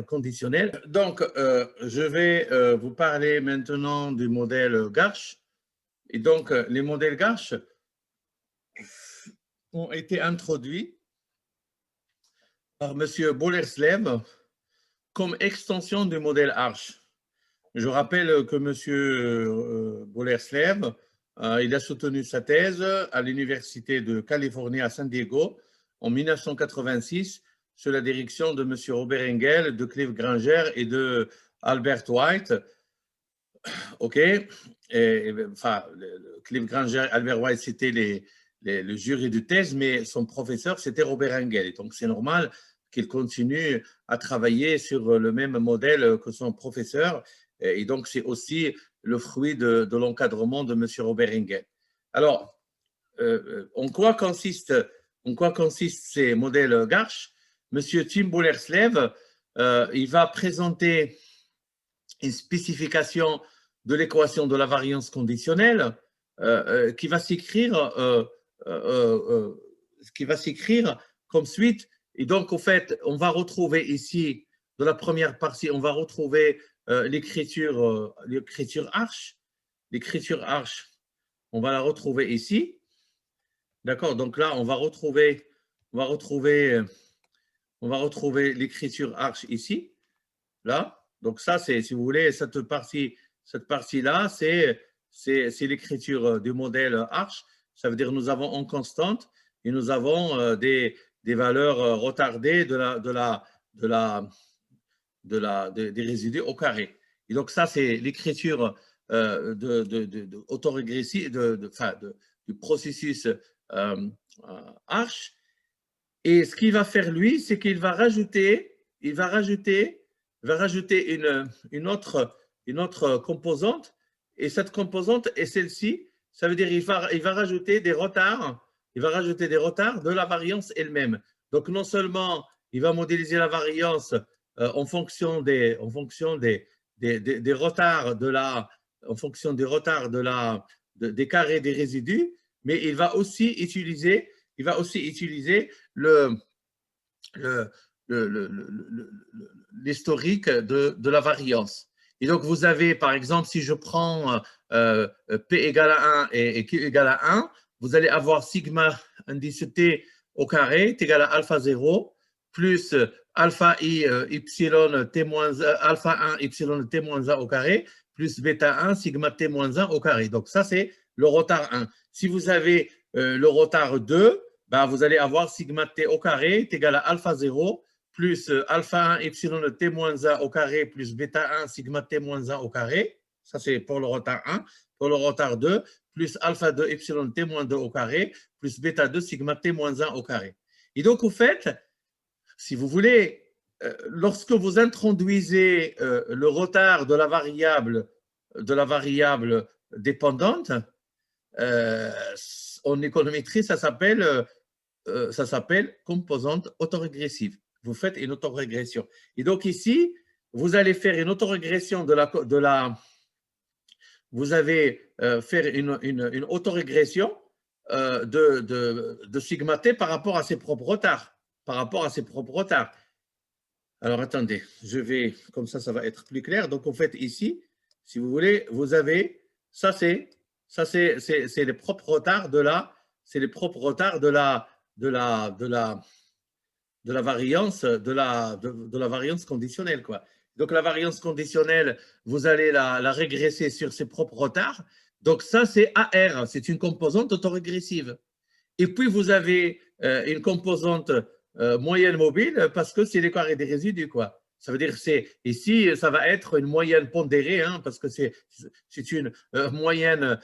conditionnel. Donc, je vais vous parler maintenant du modèle Garch. Et donc, les modèles Garch ont été introduits par M. Boleslav comme extension du modèle Arch. Je rappelle que M. Boleslav, il a soutenu sa thèse à l'Université de Californie à San Diego en 1986 sous la direction de M. Robert Engel, de Cliff Granger et de Albert White. OK. Enfin, Cliff Granger, Albert White, c'était le jury de thèse, mais son professeur, c'était Robert Engel. Et donc, c'est normal qu'il continue à travailler sur le même modèle que son professeur. Et donc, c'est aussi le fruit de l'encadrement de M. Robert Engel. Alors, en quoi consistent ces modèles Garch? M. Tim Boleslav, il va présenter une spécification de l'équation de la variance conditionnelle qui va s'écrire comme suite. Et donc, au fait, on va retrouver ici, de la première partie, on va retrouver l'écriture Arch. L'écriture Arch, on va la retrouver ici. D'accord? Donc là, on va retrouver l'écriture Arch ici. Là. Donc ça, c'est, si vous voulez, cette partie-là, c'est l'écriture du modèle Arch. Ça veut dire que nous avons en constante et nous avons des valeurs retardées des résidus au carré. Et donc ça, c'est l'écriture autorégressive du processus Arch. Et ce qu'il va faire, lui, c'est qu'il va rajouter une autre composante, et cette composante est celle-ci. Ça veut dire qu'il va rajouter des retards, de la variance elle-même. Donc, non seulement il va modéliser la variance en fonction des retards des carrés des résidus, mais il va aussi utiliser l'historique de la variance. Et donc, vous avez, par exemple, si je prends P égale à 1 et Q égale à 1, vous allez avoir sigma indice T au carré est égal à alpha 0 plus alpha I ypsilon T moins alpha 1 ypsilon T moins 1 au carré plus bêta 1 sigma T moins 1 au carré. Donc, ça, c'est le retard 1. Si vous avez le retard 2, ben, vous allez avoir sigma T au carré est égal à alpha 0 plus alpha 1 epsilon de T moins 1 au carré plus bêta 1 sigma T moins 1 au carré. Ça, c'est pour le retard 1. Pour le retard 2, plus alpha 2 epsilon T moins 2 au carré plus bêta 2 sigma T moins 1 au carré. Et donc, au fait, si vous voulez, lorsque vous introduisez le retard de la variable dépendante, en économétrie, ça s'appelle composante autorégressive. Vous faites une autorégression. Et donc ici, vous allez faire une autorégression vous allez faire une autorégression de sigma t par rapport à ses propres retards. Alors attendez, comme ça va être plus clair. Donc en fait ici, si vous voulez, vous avez c'est les propres retards de la variance conditionnelle, quoi. Donc la variance conditionnelle, vous allez la régresser sur ses propres retards. Donc ça, c'est AR, c'est une composante autorégressive. Et puis vous avez une composante moyenne mobile parce que c'est les carrés des résidus, quoi. Ça veut dire ici, ça va être une moyenne pondérée, hein, parce que c'est une moyenne,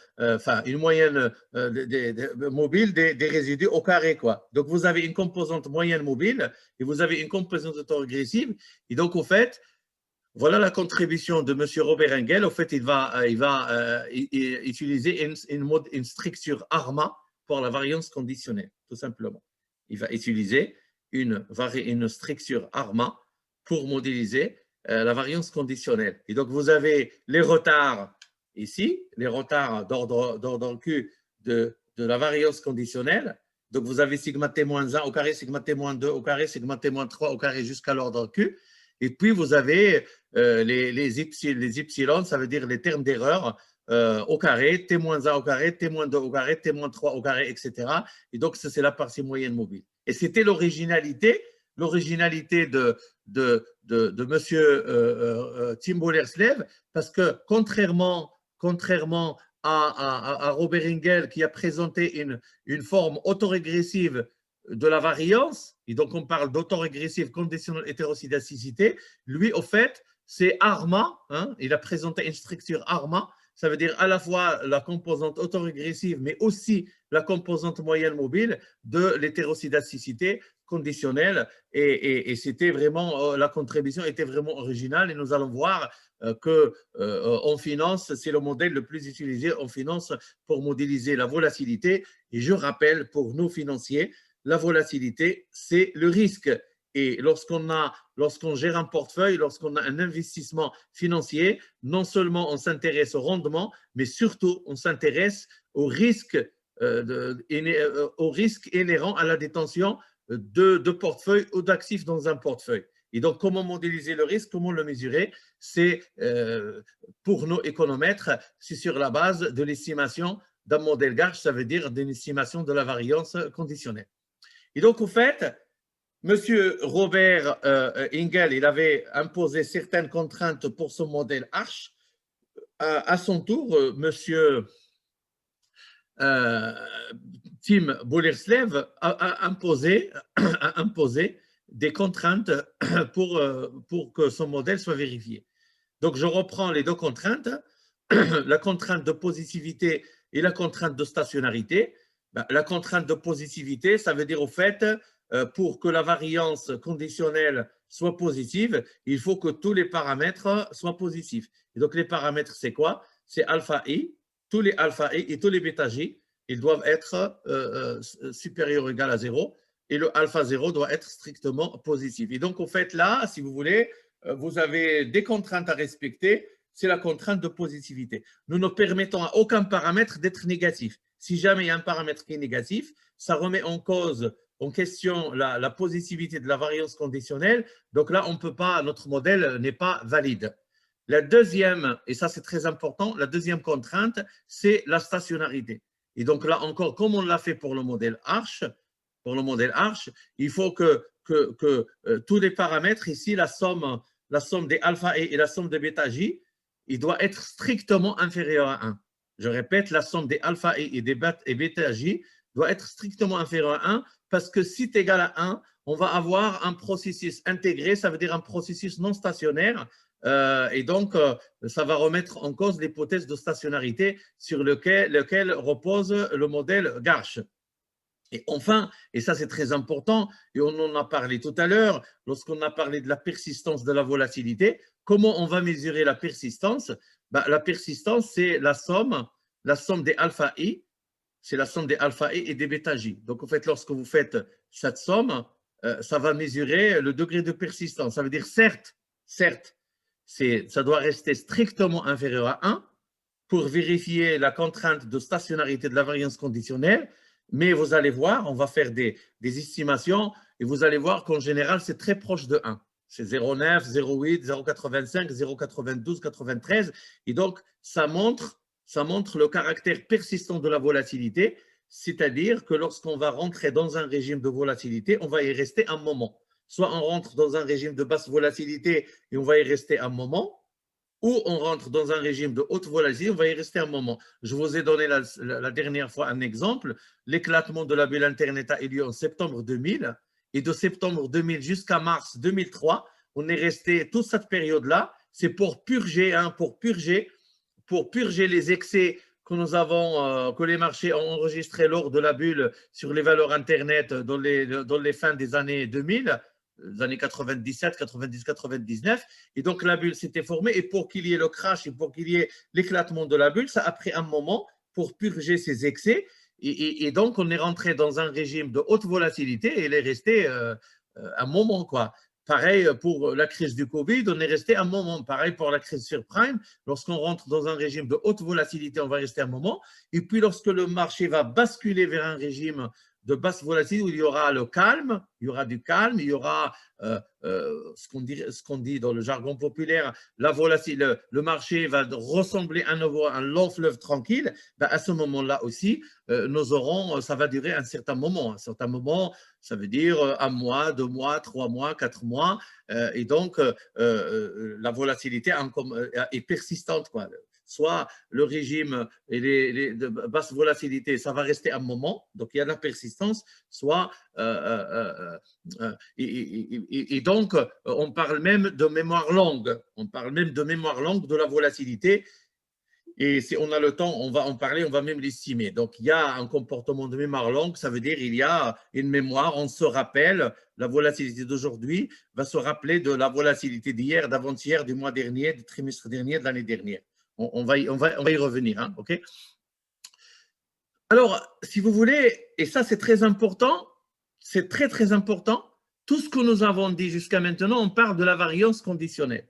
mobile des résidus au carré, quoi. Donc, vous avez une composante moyenne mobile et vous avez une composante autorégressive. Et donc, au fait, voilà la contribution de M. Robert Engel. Au fait, il va utiliser une structure ARMA pour la variance conditionnelle, tout simplement. Il va utiliser une structure ARMA pour modéliser la variance conditionnelle. Et donc, vous avez les retards ici, les retards d'ordre Q de la variance conditionnelle. Donc, vous avez sigma t moins 1 au carré, sigma t moins 2 au carré, sigma t moins 3 au carré jusqu'à l'ordre Q. Et puis, vous avez les epsilon, ça veut dire les termes d'erreur au carré, T-1 au carré, T-2 au carré, T-3 au carré, etc. Et donc, ça, c'est la partie moyenne mobile. Et c'était l'originalité de M. Tim Bolerslev, parce que contrairement à Robert Ingel, qui a présenté une forme autorégressive de la variance, et donc on parle d'autorégressive conditionnelle hétérosidacité, lui, au fait, c'est ARMA, hein, il a présenté une structure ARMA, ça veut dire à la fois la composante autorégressive, mais aussi la composante moyenne mobile de l'hétérosidacité conditionnelle. Et c'était vraiment, la contribution était vraiment originale. Et nous allons voir qu'en finance, c'est le modèle le plus utilisé en finance pour modéliser la volatilité. Et je rappelle, pour nous financiers, la volatilité, c'est le risque. Et lorsqu'on gère un portefeuille, lorsqu'on a un investissement financier, non seulement on s'intéresse au rendement, mais surtout on s'intéresse au risque inhérent à la détention de portefeuille ou d'actifs dans un portefeuille. Et donc, comment modéliser le risque, comment le mesurer? C'est pour nos économètres, c'est sur la base de l'estimation d'un modèle Garch, ça veut dire d'une estimation de la variance conditionnelle. Et donc, au fait, Monsieur Robert Ingel, il avait imposé certaines contraintes pour son modèle Arch. À son tour, Monsieur Tim Bolerslev a imposé des contraintes pour que son modèle soit vérifié. Donc, je reprends les deux contraintes, la contrainte de positivité et la contrainte de stationnarité. La contrainte de positivité, ça veut dire au fait, pour que la variance conditionnelle soit positive, il faut que tous les paramètres soient positifs. Et donc, les paramètres, c'est quoi? C'est alpha i, tous les alpha i et tous les bêta j, ils doivent être supérieurs ou égaux à 0, et le alpha 0 doit être strictement positif. Et donc, au fait, là, si vous voulez, vous avez des contraintes à respecter, c'est la contrainte de positivité. Nous ne permettons à aucun paramètre d'être négatif. Si jamais il y a un paramètre qui est négatif, ça remet en question la positivité de la variance conditionnelle. Donc là, on peut pas, notre modèle n'est pas valide. La deuxième, et ça c'est très important, la deuxième contrainte, c'est la stationnarité. Et donc là encore, comme on l'a fait pour le modèle Arch, il faut que tous les paramètres ici, la somme des alpha et la somme des bêta j, il doit être strictement inférieur à 1. Je répète, la somme des alpha et des bêta j doit être strictement inférieur à 1 parce que si c'est égal à 1, on va avoir un processus intégré, ça veut dire un processus non stationnaire. Et donc, ça va remettre en cause l'hypothèse de stationnarité sur lequel repose le modèle Garch. Et enfin, et ça c'est très important, et on en a parlé tout à l'heure, lorsqu'on a parlé de la persistance de la volatilité, comment on va mesurer la persistance? La persistance, c'est la somme des alpha i, c'est la somme des alpha i et des bêta j. Donc en fait, lorsque vous faites cette somme, ça va mesurer le degré de persistance. Ça veut dire certes, ça doit rester strictement inférieur à 1 pour vérifier la contrainte de stationnarité de la variance conditionnelle, mais vous allez voir, on va faire des estimations et vous allez voir qu'en général, c'est très proche de 1. C'est 0,9, 0,8, 0,85, 0,92, 93. Et donc, ça montre le caractère persistant de la volatilité, c'est-à-dire que lorsqu'on va rentrer dans un régime de volatilité, on va y rester un moment. Soit on rentre dans un régime de basse volatilité et on va y rester un moment, ou on rentre dans un régime de haute volatilité, on va y rester un moment. Je vous ai donné la dernière fois un exemple. L'éclatement de la bulle Internet a eu lieu en septembre 2000, et de septembre 2000 jusqu'à mars 2003, on est resté toute cette période-là. C'est pour purger les excès que les marchés ont enregistrés lors de la bulle sur les valeurs Internet dans les fins des années 2000, les années 97, 90, 99. Et donc, la bulle s'était formée. Et pour qu'il y ait le crash et pour qu'il y ait l'éclatement de la bulle, ça a pris un moment pour purger ces excès. Et donc, on est rentré dans un régime de haute volatilité et il est resté un moment, quoi. Pareil pour la crise du Covid, on est resté un moment. Pareil pour la crise subprime. Lorsqu'on rentre dans un régime de haute volatilité, on va rester un moment. Et puis, lorsque le marché va basculer vers un régime de basse volatilité où il y aura le calme, il y aura du calme, il y aura ce qu'on dit dans le jargon populaire, la volatilité, le marché va ressembler à nouveau à un long fleuve tranquille. Ben, à ce moment-là aussi, nous aurons, ça va durer un certain moment. Un certain moment, ça veut dire un mois, 2 mois, 3 mois, 4 mois. Et donc, la volatilité est persistante, quoi. Soit le régime de basse volatilité, ça va rester un moment, donc il y a de la persistance, soit et donc on parle même de mémoire longue, on parle même de mémoire longue de la volatilité. Et si on a le temps, on va en parler, on va même l'estimer. Donc, il y a un comportement de mémoire longue, ça veut dire il y a une mémoire, on se rappelle, la volatilité d'aujourd'hui va se rappeler de la volatilité d'hier, d'avant-hier, du mois dernier, du trimestre dernier, de l'année dernière. On va y revenir, hein, ok? Alors, si vous voulez, et ça c'est très important, c'est très très important, tout ce que nous avons dit jusqu'à maintenant, on parle de la variance conditionnelle.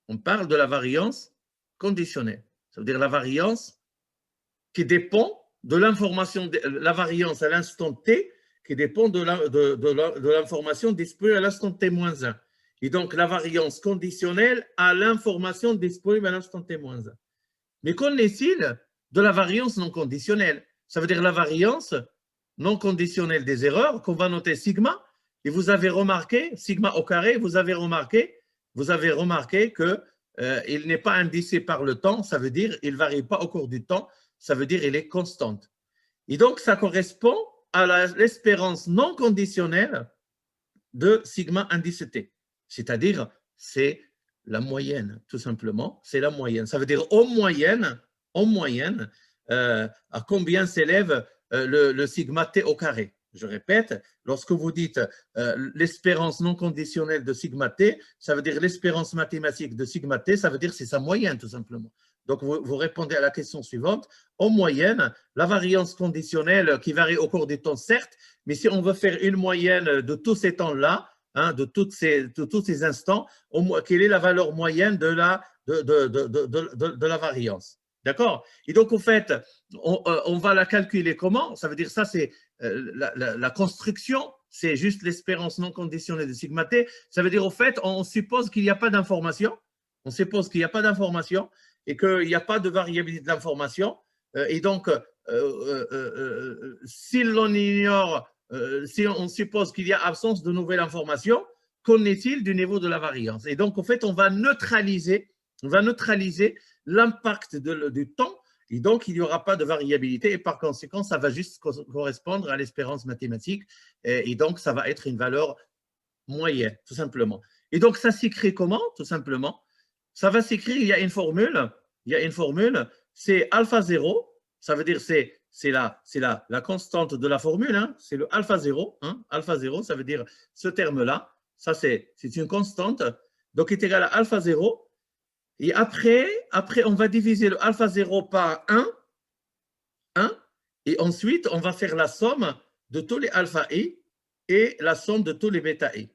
On parle de la variance conditionnelle. Ça veut dire la variance qui dépend de l'information, la variance à l'instant T, qui dépend de l'information disponible à l'instant T-1. Et donc, la variance conditionnelle à l'information disponible à l'instant T-1. Mais qu'en est-il de la variance non conditionnelle? Ça veut dire la variance non conditionnelle des erreurs qu'on va noter sigma. Et vous avez remarqué, sigma au carré, vous avez remarqué que il n'est pas indicé par le temps, ça veut dire il ne varie pas au cours du temps, ça veut dire il est constante. Et donc, ça correspond à l'espérance non conditionnelle de sigma indice T. C'est-à-dire, c'est la moyenne, tout simplement. C'est la moyenne. Ça veut dire en moyenne, à combien s'élève le sigma T au carré. Je répète, lorsque vous dites l'espérance non conditionnelle de sigma T, ça veut dire l'espérance mathématique de sigma T, ça veut dire c'est sa moyenne, tout simplement. Donc, vous répondez à la question suivante. En moyenne, la variance conditionnelle qui varie au cours du temps, certes, mais si on veut faire une moyenne de tous ces temps-là, hein, de tous ces instants, quelle est la valeur moyenne de la variance? D'accord? Et donc, en fait, on va la calculer comment? Ça veut dire ça, c'est la construction, c'est juste l'espérance non conditionnelle de sigma t. Ça veut dire, au fait, on suppose qu'il n'y a pas d'information. On suppose qu'il n'y a pas d'information et qu'il n'y a pas de variabilité de l'information. Et donc, si l'on ignore, si on suppose qu'il y a absence de nouvelles informations, qu'en est-il du niveau de la variance? Et donc, en fait, on va neutraliser l'impact du temps, et donc il n'y aura pas de variabilité, et par conséquent, ça va juste correspondre à l'espérance mathématique, et donc ça va être une valeur moyenne, tout simplement. Et donc, ça s'écrit comment? Tout simplement, ça va s'écrire, il y a une formule, c'est alpha 0, ça veut dire c'est la constante de la formule, hein, c'est le alpha 0, hein, alpha 0, ça veut dire ce terme-là, ça c'est une constante, donc est égal à alpha 0, et après, on va diviser le alpha 0 par 1, et ensuite, on va faire la somme de tous les alpha i et la somme de tous les bêta i.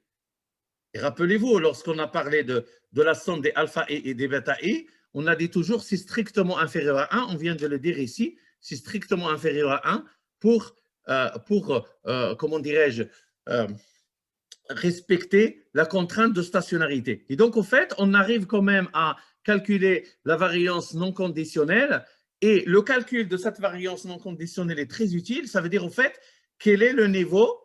Et rappelez-vous, lorsqu'on a parlé de la somme des alpha i et des bêta i, on a dit toujours c'est strictement inférieur à 1, on vient de le dire ici, c'est strictement inférieur à 1 pour comment dirais-je, respecter la contrainte de stationnarité. Et donc, au fait, on arrive quand même à calculer la variance non conditionnelle, et le calcul de cette variance non conditionnelle est très utile. Ça veut dire, au fait, quel est le niveau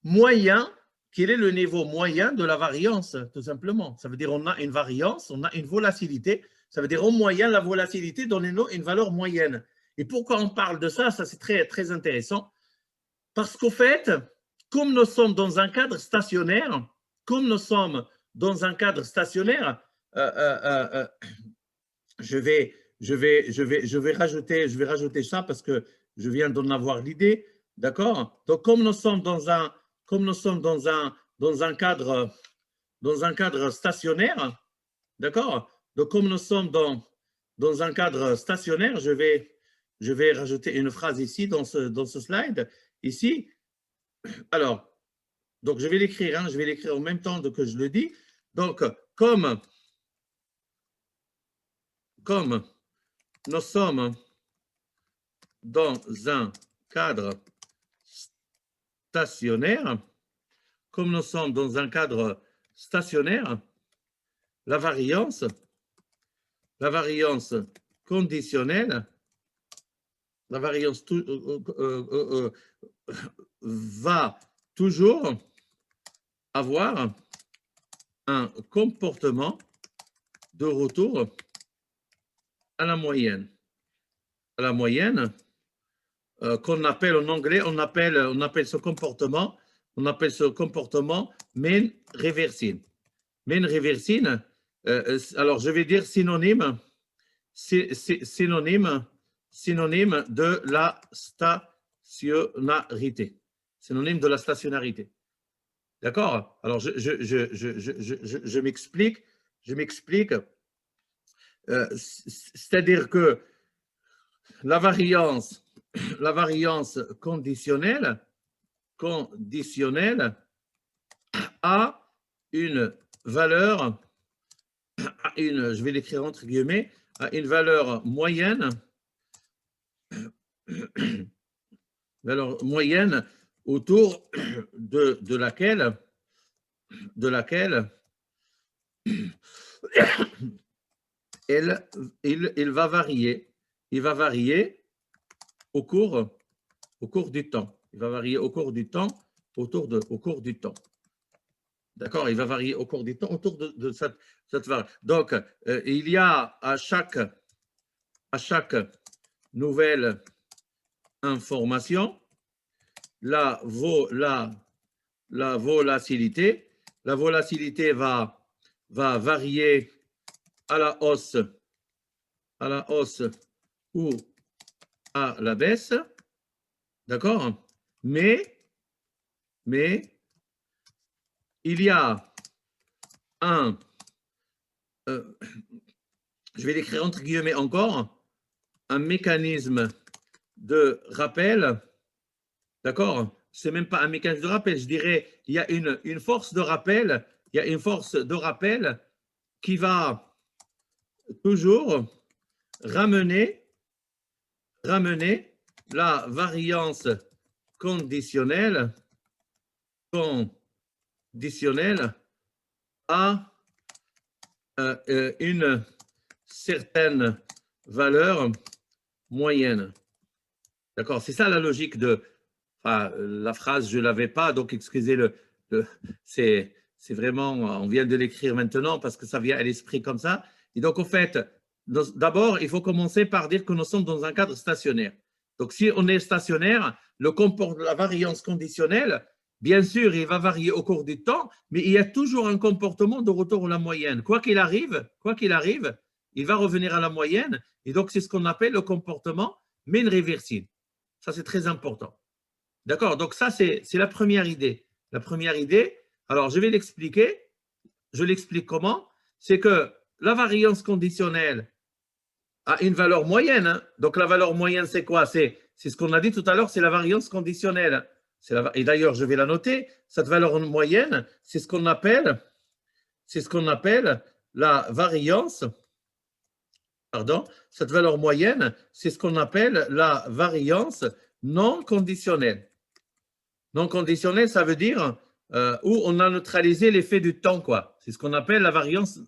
moyen de la variance, tout simplement. Ça veut dire on a une variance, on a une volatilité. Ça veut dire en moyen, la volatilité donne une valeur moyenne. Et pourquoi on parle de ça? Ça, c'est très, très intéressant. Parce qu'au fait, comme nous sommes dans un cadre stationnaire, je vais rajouter ça parce que je viens d'en avoir l'idée, d'accord? Donc, comme nous sommes dans un cadre stationnaire, d'accord? Donc, comme nous sommes dans un cadre stationnaire, je vais rajouter une phrase ici dans ce slide, ici. Alors, donc je vais l'écrire, hein, je vais l'écrire en même temps que je le dis. Donc, comme nous sommes dans un cadre stationnaire, comme nous sommes dans un cadre stationnaire, la variance conditionnelle, la variance va toujours avoir un comportement de retour à la moyenne. À la moyenne, qu'on appelle en anglais, on appelle ce comportement mean reversing. Mean reversing, alors je vais dire synonyme de la stationnarité. Synonyme de la stationnarité. D'accord? Alors, je m'explique. C'est-à-dire que la variance conditionnelle a une valeur, je vais l'écrire entre guillemets, a une valeur moyenne, autour de laquelle il va varier. Il va varier au cours du temps. Il va varier au cours du temps, au cours du temps. D'accord? Il va varier au cours du temps autour de cette variable. Donc, il y a à chaque nouvelle information la volatilité. La volatilité va varier à la hausse ou à la baisse. D'accord? Mais il y a un, je vais l'écrire entre guillemets encore, un mécanisme de rappel. D'accord? Ce n'est même pas un mécanisme de rappel, je dirais, il y a une force de rappel, qui va toujours ramener la variance conditionnelle à une certaine valeur moyenne. D'accord? C'est ça la logique de la phrase, je ne l'avais pas, donc excusez c'est vraiment, on vient de l'écrire maintenant parce que ça vient à l'esprit comme ça. Et donc, au fait, d'abord, il faut commencer par dire que nous sommes dans un cadre stationnaire. Donc, si on est stationnaire, la variance conditionnelle, bien sûr, il va varier au cours du temps, mais il y a toujours un comportement de retour à la moyenne. Quoi qu'il arrive, il va revenir à la moyenne. Et donc, c'est ce qu'on appelle le comportement mean reversing. Ça, c'est très important. D'accord? Donc, ça, c'est la première idée. La première idée, alors je vais l'expliquer. Je l'explique comment? C'est que la variance conditionnelle a une valeur moyenne. Hein? Donc, la valeur moyenne, c'est quoi? C'est ce qu'on a dit tout à l'heure, c'est la variance conditionnelle. Et d'ailleurs, je vais la noter. Cette valeur moyenne, c'est ce qu'on appelle la variance. Pardon, cette valeur moyenne, c'est ce qu'on appelle la variance non conditionnelle. Non conditionnelle, ça veut dire où on a neutralisé l'effet du temps, quoi. C'est ce qu'on appelle la variance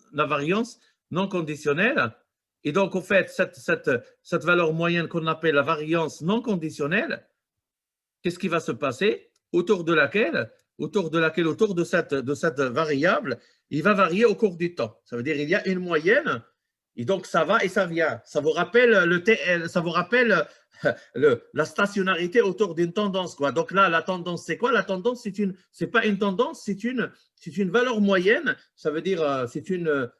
non conditionnelle. Et donc, au fait, cette valeur moyenne qu'on appelle la variance non conditionnelle, qu'est-ce qui va se passer? Autour de cette variable, il va varier au cours du temps. Ça veut dire qu'il y a une moyenne, et donc ça va et ça vient. Ça vous rappelle la stationnarité autour d'une tendance, quoi. Donc là, la tendance, c'est quoi? La tendance, c'est pas une tendance, c'est une valeur moyenne. Ça veut dire c'est une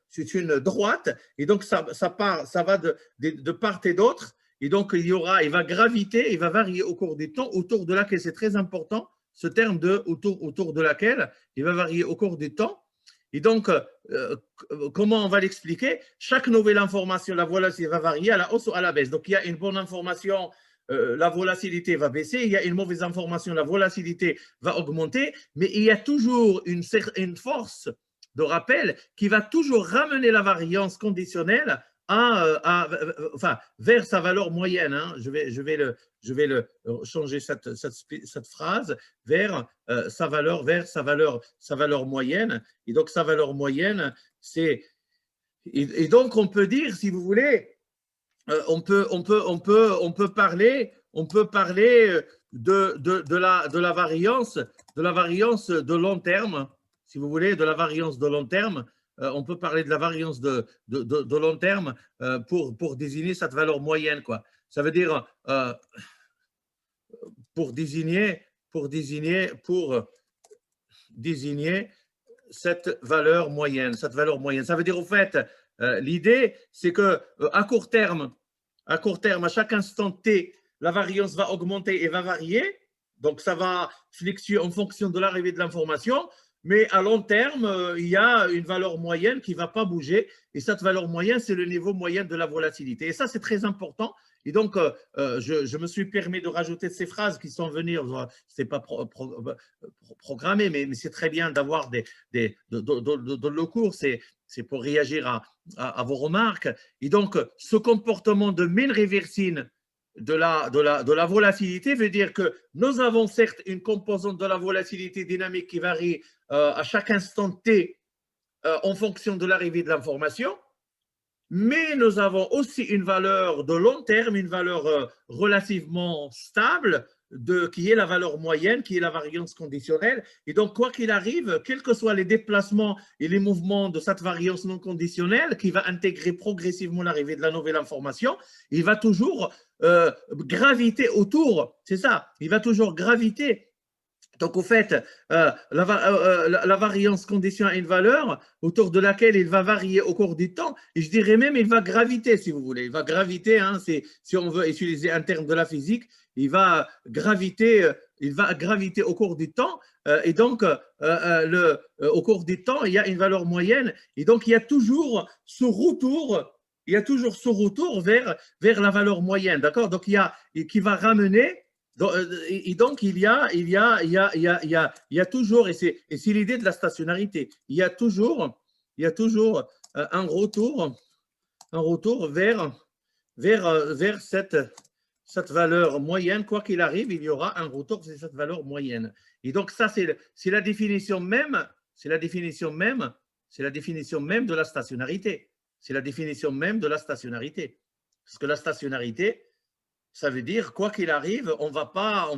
droite. Et donc ça va de part et d'autre. Et donc il va graviter, il va varier au cours du temps autour de laquelle, c'est très important, ce terme de autour de laquelle il va varier au cours du temps. Et donc, comment on va l'expliquer? Chaque nouvelle information, la volatilité va varier à la hausse ou à la baisse. Donc, il y a une bonne information, la volatilité va baisser. Il y a une mauvaise information, la volatilité va augmenter. Mais il y a toujours une force de rappel qui va toujours ramener la variance conditionnelle enfin, vers sa valeur moyenne. Hein. Je vais changer cette phrase vers sa valeur moyenne. Et donc, sa valeur moyenne, c'est. Et donc, on peut dire, si vous voulez, on peut parler de la variance de long terme, si vous voulez, de la variance de long terme. On peut parler de la variance de long terme pour désigner cette valeur moyenne, quoi. Ça veut dire pour désigner cette valeur moyenne. Ça veut dire, au fait, l'idée, c'est que à court terme, à chaque instant T, la variance va augmenter et va varier. Donc, ça va fluctuer en fonction de l'arrivée de l'information. Mais à long terme, il y a une valeur moyenne qui ne va pas bouger. Et cette valeur moyenne, c'est le niveau moyen de la volatilité. Et ça, c'est très important. Et donc, je me suis permis de rajouter ces phrases qui sont venues, ce n'est pas programmé, mais c'est très bien d'avoir le cours, c'est pour réagir à vos remarques. Et donc, ce comportement de mean reversing de la volatilité veut dire que nous avons certes une composante de la volatilité dynamique qui varie à chaque instant T en fonction de l'arrivée de l'information, mais nous avons aussi une valeur de long terme, une valeur relativement stable, qui est la valeur moyenne, qui est la variance conditionnelle. Et donc, quoi qu'il arrive, quels que soient les déplacements et les mouvements de cette variance non conditionnelle, qui va intégrer progressivement l'arrivée de la nouvelle information, il va toujours graviter autour, c'est ça, il va toujours graviter. Donc, au fait, la variance conditionne à une valeur autour de laquelle il va varier au cours du temps. Et je dirais même, il va graviter, si vous voulez. Il va graviter, hein, si on veut utiliser un terme de la physique, il va graviter au cours du temps. Et donc, au cours du temps, il y a une valeur moyenne. Et donc, il y a toujours ce retour. Vers la valeur moyenne, d'accord? Donc, qui va ramener. Et donc, il y a toujours, et c'est l'idée de la stationnarité, il y a toujours un retour vers cette valeur moyenne. Quoi qu'il arrive, il y aura un retour vers cette valeur moyenne. Et donc, ça, c'est la définition même, de la stationnarité. C'est la définition même de la stationnarité. Parce que la stationnarité, ça veut dire, quoi qu'il arrive, on va pas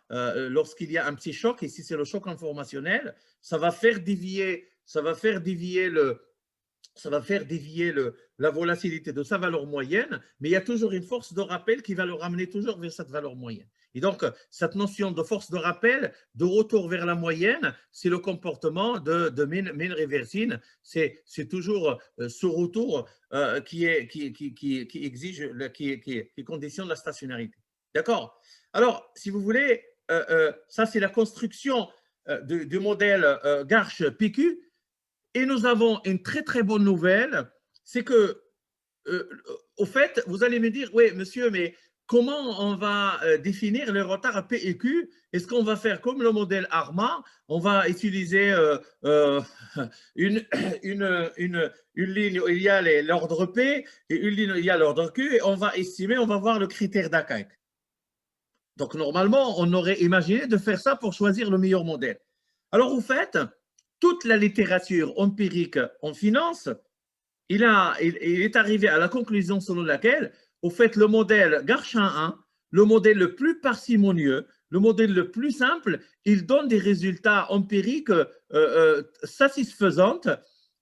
lorsqu'il y a un petit choc, ici c'est le choc informationnel, ça va faire dévier la volatilité de sa valeur moyenne, mais il y a toujours une force de rappel qui va le ramener toujours vers cette valeur moyenne. Et donc, cette notion de force de rappel, de retour vers la moyenne, c'est le comportement de mean reversing. C'est toujours ce retour qui conditionne la stationnarité. D'accord? Alors, si vous voulez, ça c'est la construction du modèle Garch-PQ. Et nous avons une très très bonne nouvelle, c'est que, au fait, vous allez me dire, oui, monsieur, mais comment on va définir le retard à P et Q? Est-ce qu'on va faire comme le modèle ARMA? On va utiliser une ligne où il y a l'ordre P et une ligne où il y a l'ordre Q, et on va estimer, on va voir le critère d'Akaik. Donc, normalement, on aurait imaginé de faire ça pour choisir le meilleur modèle. Alors, au fait, toute la littérature empirique en finance, il est arrivé à la conclusion selon laquelle, au fait, le modèle Garchin 1, le modèle le plus parcimonieux, le modèle le plus simple, il donne des résultats empiriques satisfaisants.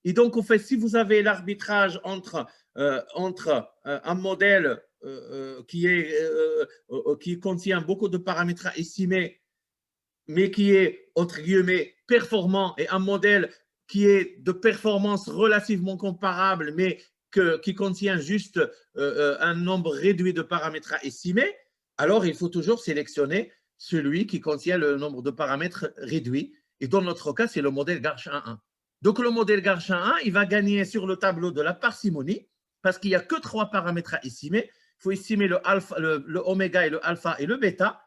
Et donc, au fait, si vous avez l'arbitrage entre un modèle qui contient beaucoup de paramètres à estimer, mais qui est, entre guillemets, performant, et un modèle qui est de performance relativement comparable, mais qui contient juste un nombre réduit de paramètres à estimer, alors il faut toujours sélectionner celui qui contient le nombre de paramètres réduit. Et dans notre cas, c'est le modèle Garchin 1. Donc, le modèle Garchin 1, il va gagner sur le tableau de la parcimonie, parce qu'il n'y a que 3 paramètres à estimer. Il faut estimer le oméga et le alpha et le bêta,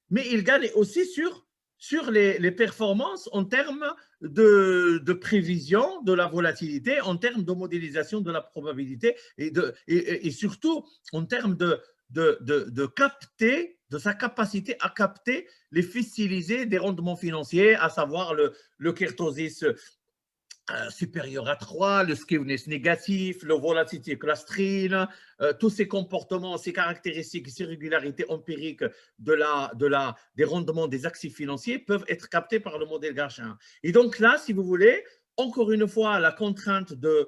mais il gagne aussi sur sur les performances en termes de prévision de la volatilité, en termes de modélisation de la probabilité et surtout en termes de capter, de sa capacité à capter les faits stylisés des rendements financiers, à savoir le kurtosis supérieur à 3, le skewness négatif, le volatility clustering, tous ces comportements, ces caractéristiques, ces régularités empiriques des rendements des actifs financiers peuvent être captés par le modèle Garchin. Et donc là, si vous voulez, encore une fois, la contrainte de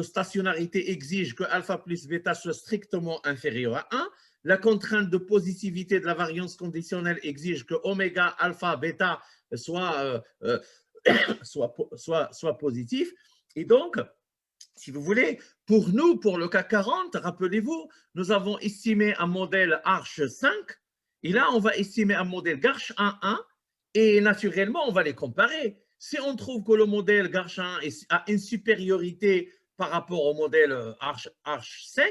stationnarité exige que alpha plus bêta soit strictement inférieur à 1. La contrainte de positivité de la variance conditionnelle exige que oméga, alpha, bêta soit positif. Et donc, si vous voulez, pour nous, pour le CAC 40, rappelez-vous, nous avons estimé un modèle Arch 5, et là, on va estimer un modèle Garch 1.1, et naturellement, on va les comparer. Si on trouve que le modèle Garch 1 a une supériorité par rapport au modèle Arch 5,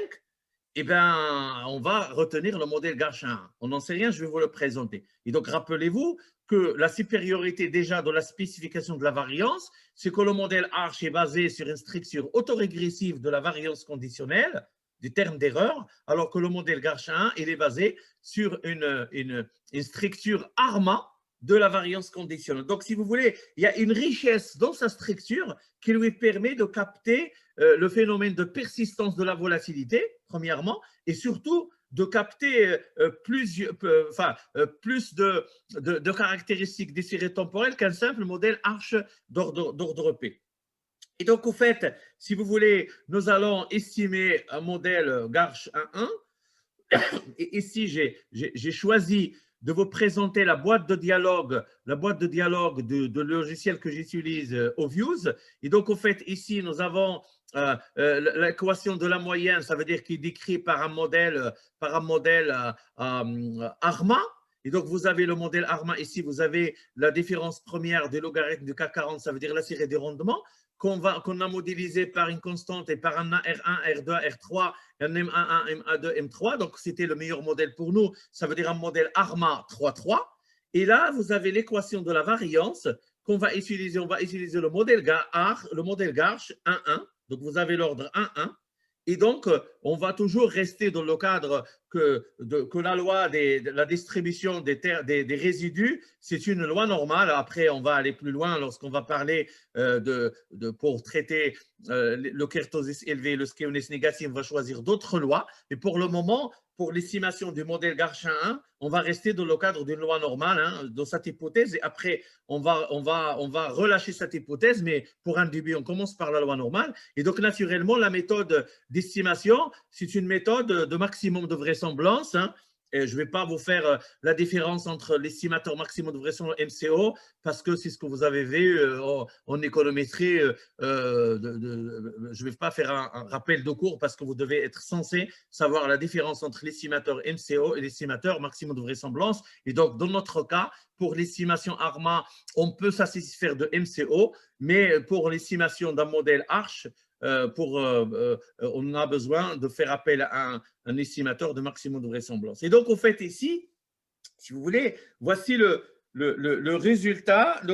eh bien, on va retenir le modèle Garch 1. On n'en sait rien, je vais vous le présenter. Et donc, rappelez-vous que la supériorité déjà de la spécification de la variance, c'est que le modèle Arch est basé sur une structure autorégressive de la variance conditionnelle, du terme d'erreur, alors que le modèle Garch 1, il est basé sur une structure ARMA de la variance conditionnelle. Donc, si vous voulez, il y a une richesse dans sa structure qui lui permet de capter le phénomène de persistance de la volatilité, premièrement, et surtout de capter plus de caractéristiques des séries temporelles qu'un simple modèle Arch d'ordre P. Et donc, au fait, si vous voulez, nous allons estimer un modèle Garch 1.1. Et ici, j'ai choisi de vous présenter la boîte de dialogue de logiciel que j'utilise, Obvious. Et donc, au fait, ici, nous avons l'équation de la moyenne, ça veut dire qu'il est décrit par un modèle ARMA. Et donc, vous avez le modèle ARMA ici, vous avez la différence première des logarithmes du CAC 40, ça veut dire la série des rendements, qu'on a modélisé par une constante et par un R1, R2, R3, un M11, M2, M3. Donc, c'était le meilleur modèle pour nous. Ça veut dire un modèle ARMA 3.3. Et là, vous avez l'équation de la variance qu'on va utiliser. On va utiliser le modèle Garch 1.1. Donc, vous avez l'ordre 1.1. Et donc, on va toujours rester dans le cadre que la loi de la distribution des résidus, c'est une loi normale. Après, on va aller plus loin lorsqu'on va parler pour traiter le kurtosis élevé, le skewness négatif, on va choisir d'autres lois. Mais pour le moment, pour l'estimation du modèle Garch 1.1, on va rester dans le cadre d'une loi normale, dans cette hypothèse. Et après, on va relâcher cette hypothèse, mais pour un début, on commence par la loi normale. Et donc, naturellement, la méthode d'estimation, c'est une méthode de maximum de vraisemblance. Et je ne vais pas vous faire la différence entre l'estimateur maximum de vraisemblance MCO, parce que c'est ce que vous avez vu en économétrie. Je ne vais pas faire un rappel de cours parce que vous devez être censé savoir la différence entre l'estimateur MCO et l'estimateur maximum de vraisemblance. Et donc, dans notre cas, pour l'estimation ARMA, on peut satisfaire de MCO, mais pour l'estimation d'un modèle Arch, on a besoin de faire appel à un estimateur de maximum de vraisemblance. Et donc, au fait, ici, si vous voulez, voici le résultat de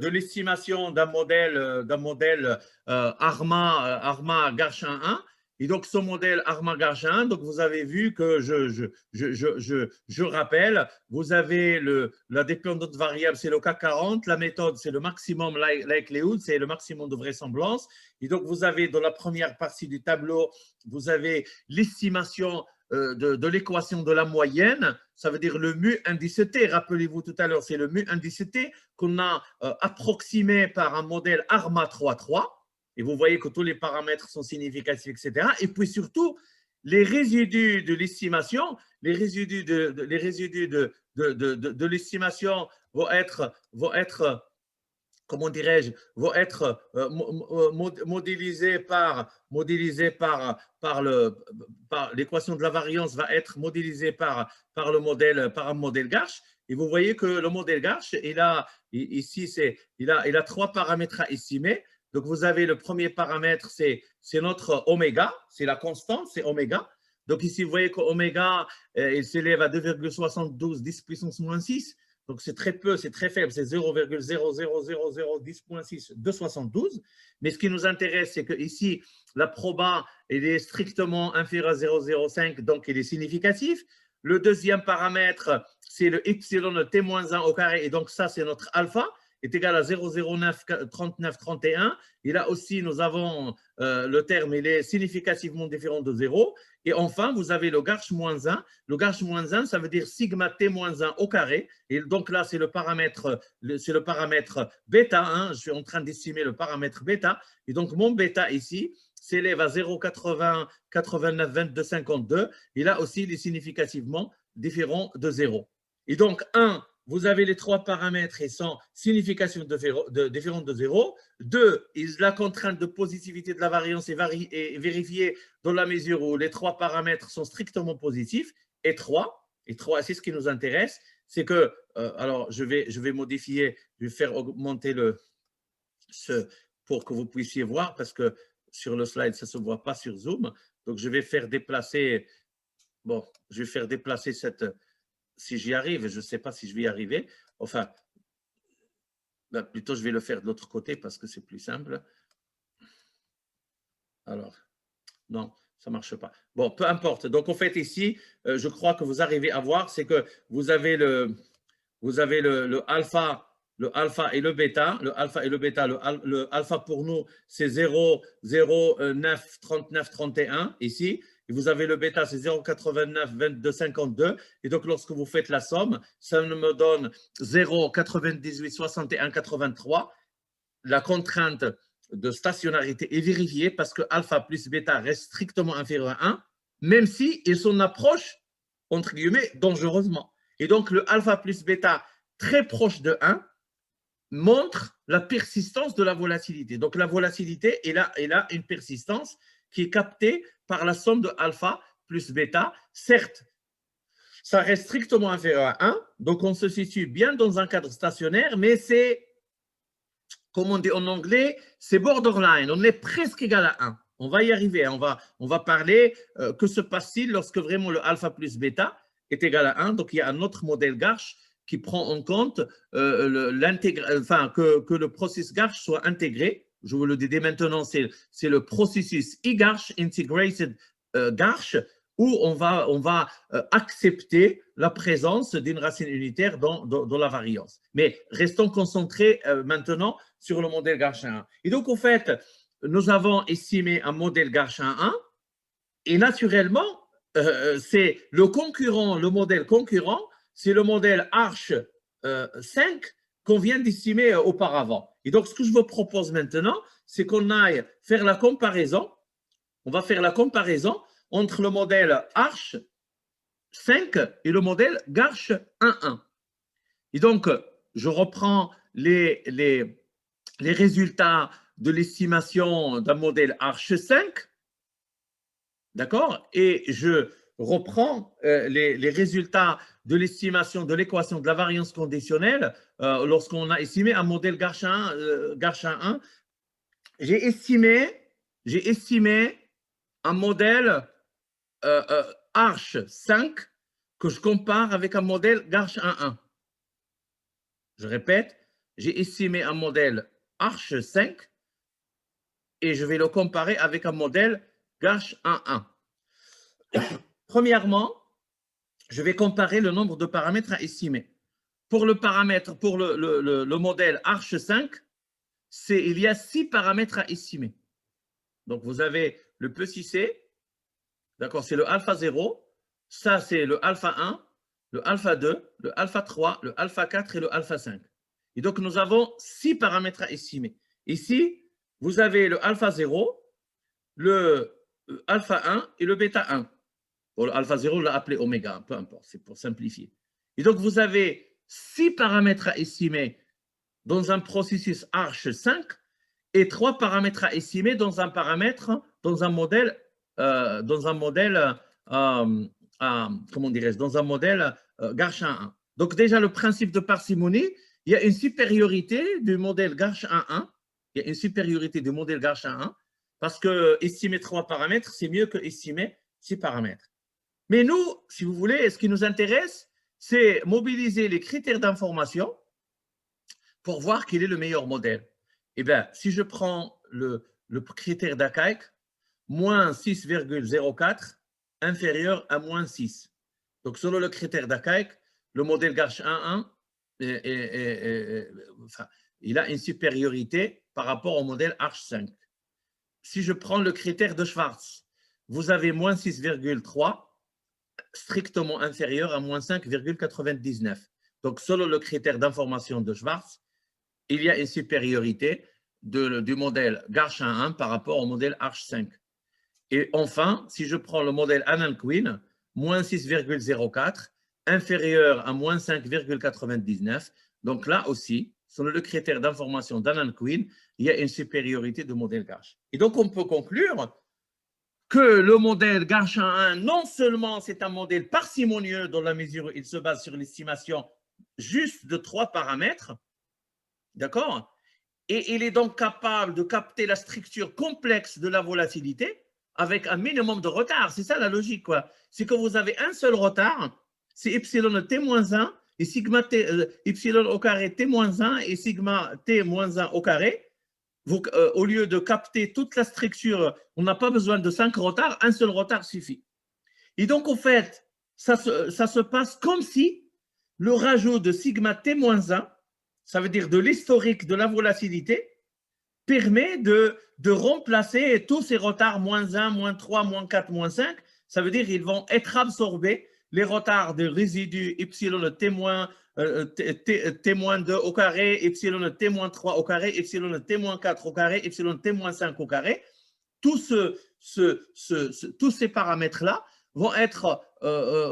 l'estimation d'un modèle ARMA Garch 1.1. Et donc, ce modèle ARMA Garch 1, donc vous avez vu que je rappelle, vous avez la dépendante variable, c'est le CAC 40, la méthode, c'est le maximum likelihood, c'est le maximum de vraisemblance. Et donc, vous avez dans la première partie du tableau, vous avez l'estimation de l'équation de la moyenne, ça veut dire le mu indice T. Rappelez-vous tout à l'heure, c'est le mu indice T qu'on a approximé par un modèle ARMA 3.3. Et vous voyez que tous les paramètres sont significatifs, etc. Et puis surtout, les résidus de l'estimation, les résidus de l'estimation vont être comment dirais-je, vont être modélisés par l'équation de la variance, va être modélisée par un modèle Garch. Et vous voyez que le modèle Garch, il a 3 paramètres à estimer. Donc, vous avez le premier paramètre, c'est notre oméga, c'est la constante, c'est oméga. Donc ici, vous voyez qu'oméga, il s'élève à 2,72, 10 puissance moins 6. Donc c'est très peu, c'est très faible, c'est 0,00010.6 de 72. Mais ce qui nous intéresse, c'est que ici, la proba, il est strictement inférieur à 0,05, donc il est significatif. Le deuxième paramètre, c'est le epsilon de t-1 au carré, et donc ça, c'est notre alpha, est égal à 0,093931. Et là aussi, nous avons le terme, il est significativement différent de 0. Et enfin, vous avez le Garch-1. Le Garch-1, ça veut dire sigma t-1 au carré. Et donc là, c'est le paramètre bêta. Hein. Je suis en train d'estimer le paramètre bêta. Et donc, mon bêta ici s'élève à 0,892252. Et là aussi, il est significativement différent de 0. Et donc, 1, vous avez les trois paramètres et sont significativement différents de 0. 2, la contrainte de positivité de la variance est vérifiée dans la mesure où les trois paramètres sont strictement positifs. Et 3, c'est ce qui nous intéresse, c'est que, alors je vais modifier, je vais faire augmenter pour que vous puissiez voir, parce que sur le slide, ça ne se voit pas sur Zoom. Donc, je vais faire déplacer, cette, si j'y arrive, je ne sais pas si je vais y arriver. Enfin, ben, plutôt, je vais le faire de l'autre côté parce que c'est plus simple. Alors, non, ça ne marche pas. Bon, peu importe. Donc, en fait, ici, je crois que vous arrivez à voir, c'est que vous avez le alpha. Le alpha et le bêta, le alpha pour nous, c'est 0,093931 ici. Et vous avez le bêta, c'est 0,892252. Et donc, lorsque vous faites la somme, ça me donne 0,986183. La contrainte de stationnarité est vérifiée parce que alpha plus bêta reste strictement inférieur à 1, même si ils s'en approchent, entre guillemets, dangereusement. Et donc, le alpha plus bêta très proche de 1 montre la persistance de la volatilité. Donc, la volatilité, elle a une persistance qui est captée par la somme de alpha plus bêta. Certes, ça reste strictement inférieur à 1, donc on se situe bien dans un cadre stationnaire, mais c'est, comme on dit en anglais, c'est borderline, on est presque égal à 1. On va y arriver, on va parler que se passe-t-il lorsque vraiment le alpha plus bêta est égal à 1. Donc, il y a un autre modèle Garch qui prend en compte que le processus Garch soit intégré. Je vous le dis dès maintenant, c'est le processus eGarch, Integrated Garch, où on va accepter la présence d'une racine unitaire dans la variance. Mais restons concentrés maintenant sur le modèle Garchin 1. Et donc, en fait, nous avons estimé un modèle Garchin 1 et naturellement, c'est le modèle concurrent, c'est le modèle Arch 5 qu'on vient d'estimer auparavant. Et donc, ce que je vous propose maintenant, c'est qu'on aille faire la comparaison. On va faire la comparaison entre le modèle Arch 5 et le modèle Garch 1.1. Et donc, je reprends les résultats de l'estimation d'un modèle Arch 5, d'accord? Et je reprends les résultats de l'estimation de l'équation de la variance conditionnelle lorsqu'on a estimé un modèle Garchin 1. J'ai estimé un modèle Arch 5 que je compare avec un modèle Garch 1.1. Je répète, j'ai estimé un modèle Arch 5 et je vais le comparer avec un modèle Garch 1.1. Premièrement, je vais comparer le nombre de paramètres à estimer. Pour le modèle Arch 5, il y a 6 paramètres à estimer. Donc, vous avez le petit c, d'accord, c'est le alpha 0, ça c'est le alpha 1, le alpha 2, le alpha 3, le alpha 4 et le alpha 5. Et donc, nous avons 6 paramètres à estimer. Ici, vous avez le alpha 0, le alpha 1 et le bêta 1. Bon, le alpha 0, on l'a appelé oméga, peu importe, c'est pour simplifier. Et donc, vous avez 6 paramètres à estimer dans un processus Arch 5 et 3 paramètres à estimer dans un modèle Garchin 1. Donc, déjà, le principe de parcimonie, il y a une supériorité du modèle Garchin 1. Il y a une supériorité du modèle Garchin 1 parce que estimer 3 paramètres, c'est mieux que estimer 6 paramètres. Mais nous, si vous voulez, ce qui nous intéresse, c'est mobiliser les critères d'information pour voir quel est le meilleur modèle. Eh bien, si je prends le critère d'Akaik, moins 6,04 inférieur à moins 6. Donc, selon le critère d'Akaik, le modèle Garch 1.1, enfin, il a une supériorité par rapport au modèle Arch 5. Si je prends le critère de Schwarz, vous avez moins 6,3, strictement inférieur à moins 5,99. Donc, selon le critère d'information de Schwarz, il y a une supériorité du modèle Garch 1.1 par rapport au modèle Arch 5. Et enfin, si je prends le modèle Annan-Quinn, moins 6,04, inférieur à moins 5,99. Donc là aussi, selon le critère d'information d'Annan-Quinn, il y a une supériorité du modèle Garch. Et donc, on peut conclure que le modèle Garch 1.1, non seulement c'est un modèle parcimonieux dans la mesure où il se base sur l'estimation juste de 3 paramètres, d'accord? Et il est donc capable de capter la structure complexe de la volatilité avec un minimum de retard. C'est ça la logique, quoi. C'est que vous avez un seul retard, c'est epsilon t-1 et sigma t, epsilon au carré t-1 et sigma t-1 au carré. Vous, au lieu de capter toute la structure, on n'a pas besoin de 5 retards, un seul retard suffit. Et donc, en fait, ça se passe comme si le rajout de sigma t-1, ça veut dire de l'historique de la volatilité, permet de remplacer tous ces retards moins 1, moins 3, moins 4, moins 5. Ça veut dire qu'ils vont être absorbés, les retards de résidus epsilon t-2 au carré, epsilon t-3 au carré, epsilon t-4 au carré, epsilon t-5 au carré. Tous ces paramètres-là vont être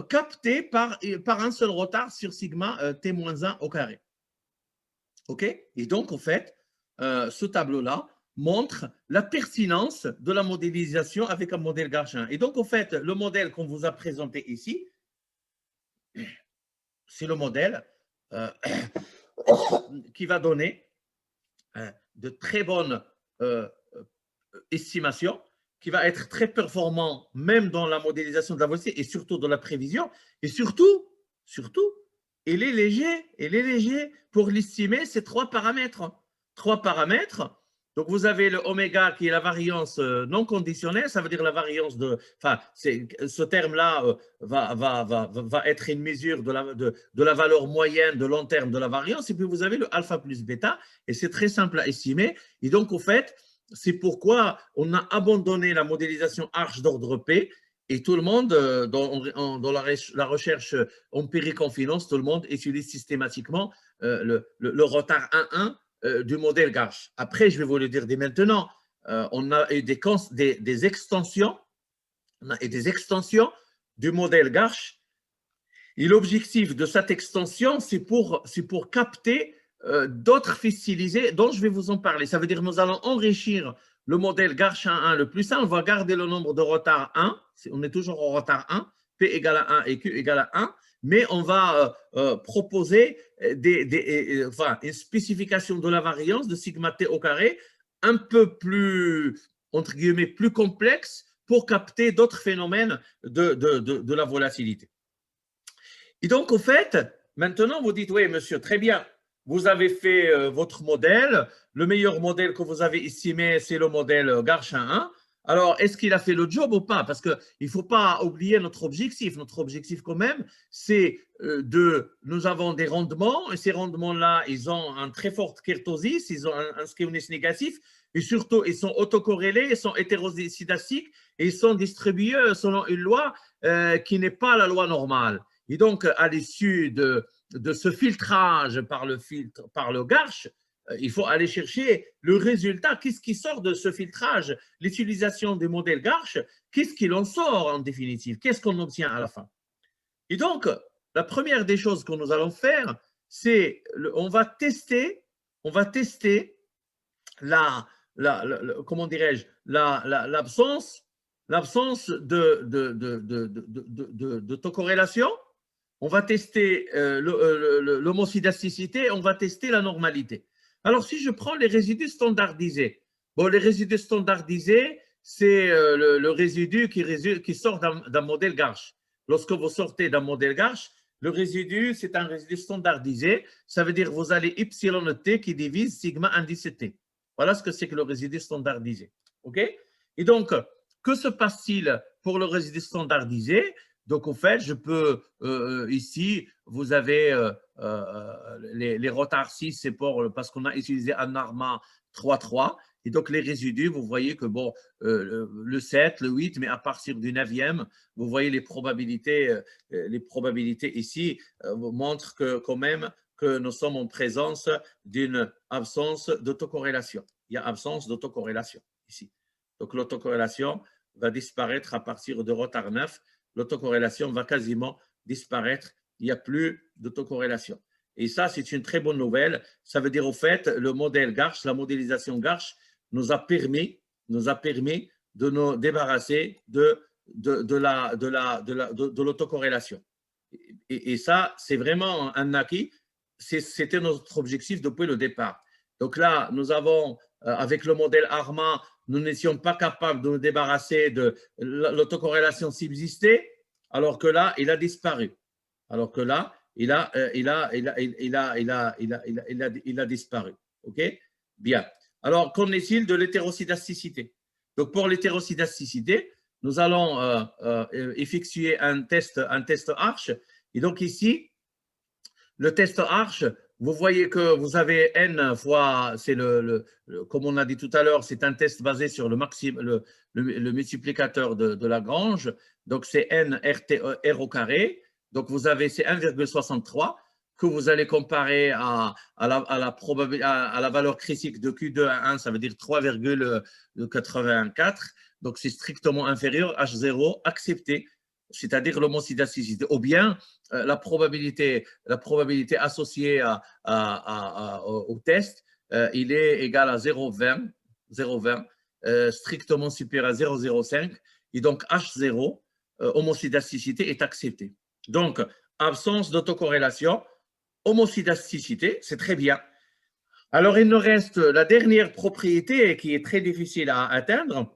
captés par un seul retard sur sigma t-1 au carré. OK? Et donc, en fait, ce tableau-là montre la pertinence de la modélisation avec un modèle Garch 1. Et donc, en fait, le modèle qu'on vous a présenté ici, c'est le modèle qui va donner de très bonnes estimations, qui va être très performant même dans la modélisation de la volatilité et surtout dans la prévision. Et surtout, il est léger pour l'estimer ces 3 paramètres. 3 paramètres. Donc, vous avez le oméga qui est la variance non conditionnelle, ça veut dire la variance de. Enfin, ce terme-là va être une mesure de la valeur moyenne de long terme de la variance. Et puis, vous avez le alpha plus bêta, et c'est très simple à estimer. Et donc, au fait, c'est pourquoi on a abandonné la modélisation Arch d'ordre P. Et tout le monde, dans la recherche empirique en finance, tout le monde utilise systématiquement le retard 1.1 du modèle Garch. Après, je vais vous le dire dès maintenant, on a eu des extensions, du modèle Garch. Et l'objectif de cette extension, c'est pour capter d'autres faits stylisés dont je vais vous en parler. Ça veut dire que nous allons enrichir le modèle Garch 1.1 le plus simple. On va garder le nombre de retard 1. On est toujours au retard 1. P égale à 1 et Q égale à 1. Mais on va proposer une spécification de la variance de sigma t au carré un peu plus, entre guillemets, plus complexe pour capter d'autres phénomènes de la volatilité. Et donc, au fait, maintenant, vous dites, oui, monsieur, très bien, vous avez fait votre modèle. Le meilleur modèle que vous avez estimé, c'est le modèle Garch 1.1. Alors, est-ce qu'il a fait le job ou pas? Parce qu'il ne faut pas oublier notre objectif. Notre objectif, quand même, c'est nous avons des rendements, et ces rendements-là, ils ont une très forte kurtosis, ils ont un skewness négatif, et surtout, ils sont autocorrélés, ils sont hétérozydastiques, et ils sont distribués selon une loi qui n'est pas la loi normale. Et donc, à l'issue de ce filtrage par le Garch, il faut aller chercher le résultat. Qu'est-ce qui sort de ce filtrage? L'utilisation des modèles Garch, qu'est-ce qu'il en sort en définitive? Qu'est-ce qu'on obtient à la fin? Et donc, la première des choses que nous allons faire, c'est on va tester comment dirais-je, l'absence d'autocorrélation. On va tester l'homocidasticité, on va tester la normalité. Alors, si je prends les résidus standardisés, bon, les résidus standardisés, c'est le résidu qui sort d'un modèle Garch. lorsque vous sortez d'un modèle Garch, le résidu, c'est un résidu standardisé. Ça veut dire que vous allez yt qui divise sigma indice t. Voilà ce que c'est que le résidu standardisé. OK? Et donc, que se passe-t-il pour le résidu standardisé? Donc, au fait, je peux, ici, vous avez les rotards 6, c'est parce qu'on a utilisé un ARMA 3.3. Et donc, les résidus, vous voyez que, bon, le 7, le 8, mais à partir du 9e, vous voyez les probabilités ici montrent que, quand même, que nous sommes en présence d'une absence d'autocorrélation. Il y a absence d'autocorrélation ici. Donc, l'autocorrélation va disparaître à partir de retard 9. L'autocorrélation va quasiment disparaître. Il n'y a plus d'autocorrélation. Et ça, c'est une très bonne nouvelle. Ça veut dire, au fait, le modèle Garch, la modélisation Garch, nous a permis de nous débarrasser de l'autocorrélation. Et ça, c'est vraiment un acquis. C'était notre objectif depuis le départ. Donc là, nous avons, avec le modèle ARMA, nous n'étions pas capables de nous débarrasser de l'autocorrélation subsistée, alors que là, il a disparu. Alors que là, il a disparu. OK? Bien. Alors, qu'en est-il de l'hétérosidasticité? Donc, pour l'hétérosidasticité, nous allons effectuer un test Arch. Et donc, ici, le test Arch, vous voyez que vous avez n fois, c'est comme on a dit tout à l'heure, c'est un test basé sur le multiplicateur de Lagrange. Donc, c'est n r au carré. Donc, vous avez, c'est 1,63 que vous allez comparer à la valeur critique de Q2 à 1, ça veut dire 3,84. Donc, c'est strictement inférieur, H0 accepté, c'est-à-dire l'homosidasticité. Ou bien, la probabilité associée au test, il est égal à 0,20, strictement supérieur à 0,05. Et donc, H0, homosidasticité, est accepté. Donc, absence d'autocorrélation, homosidasticité, c'est très bien. Alors, il nous reste la dernière propriété qui est très difficile à atteindre,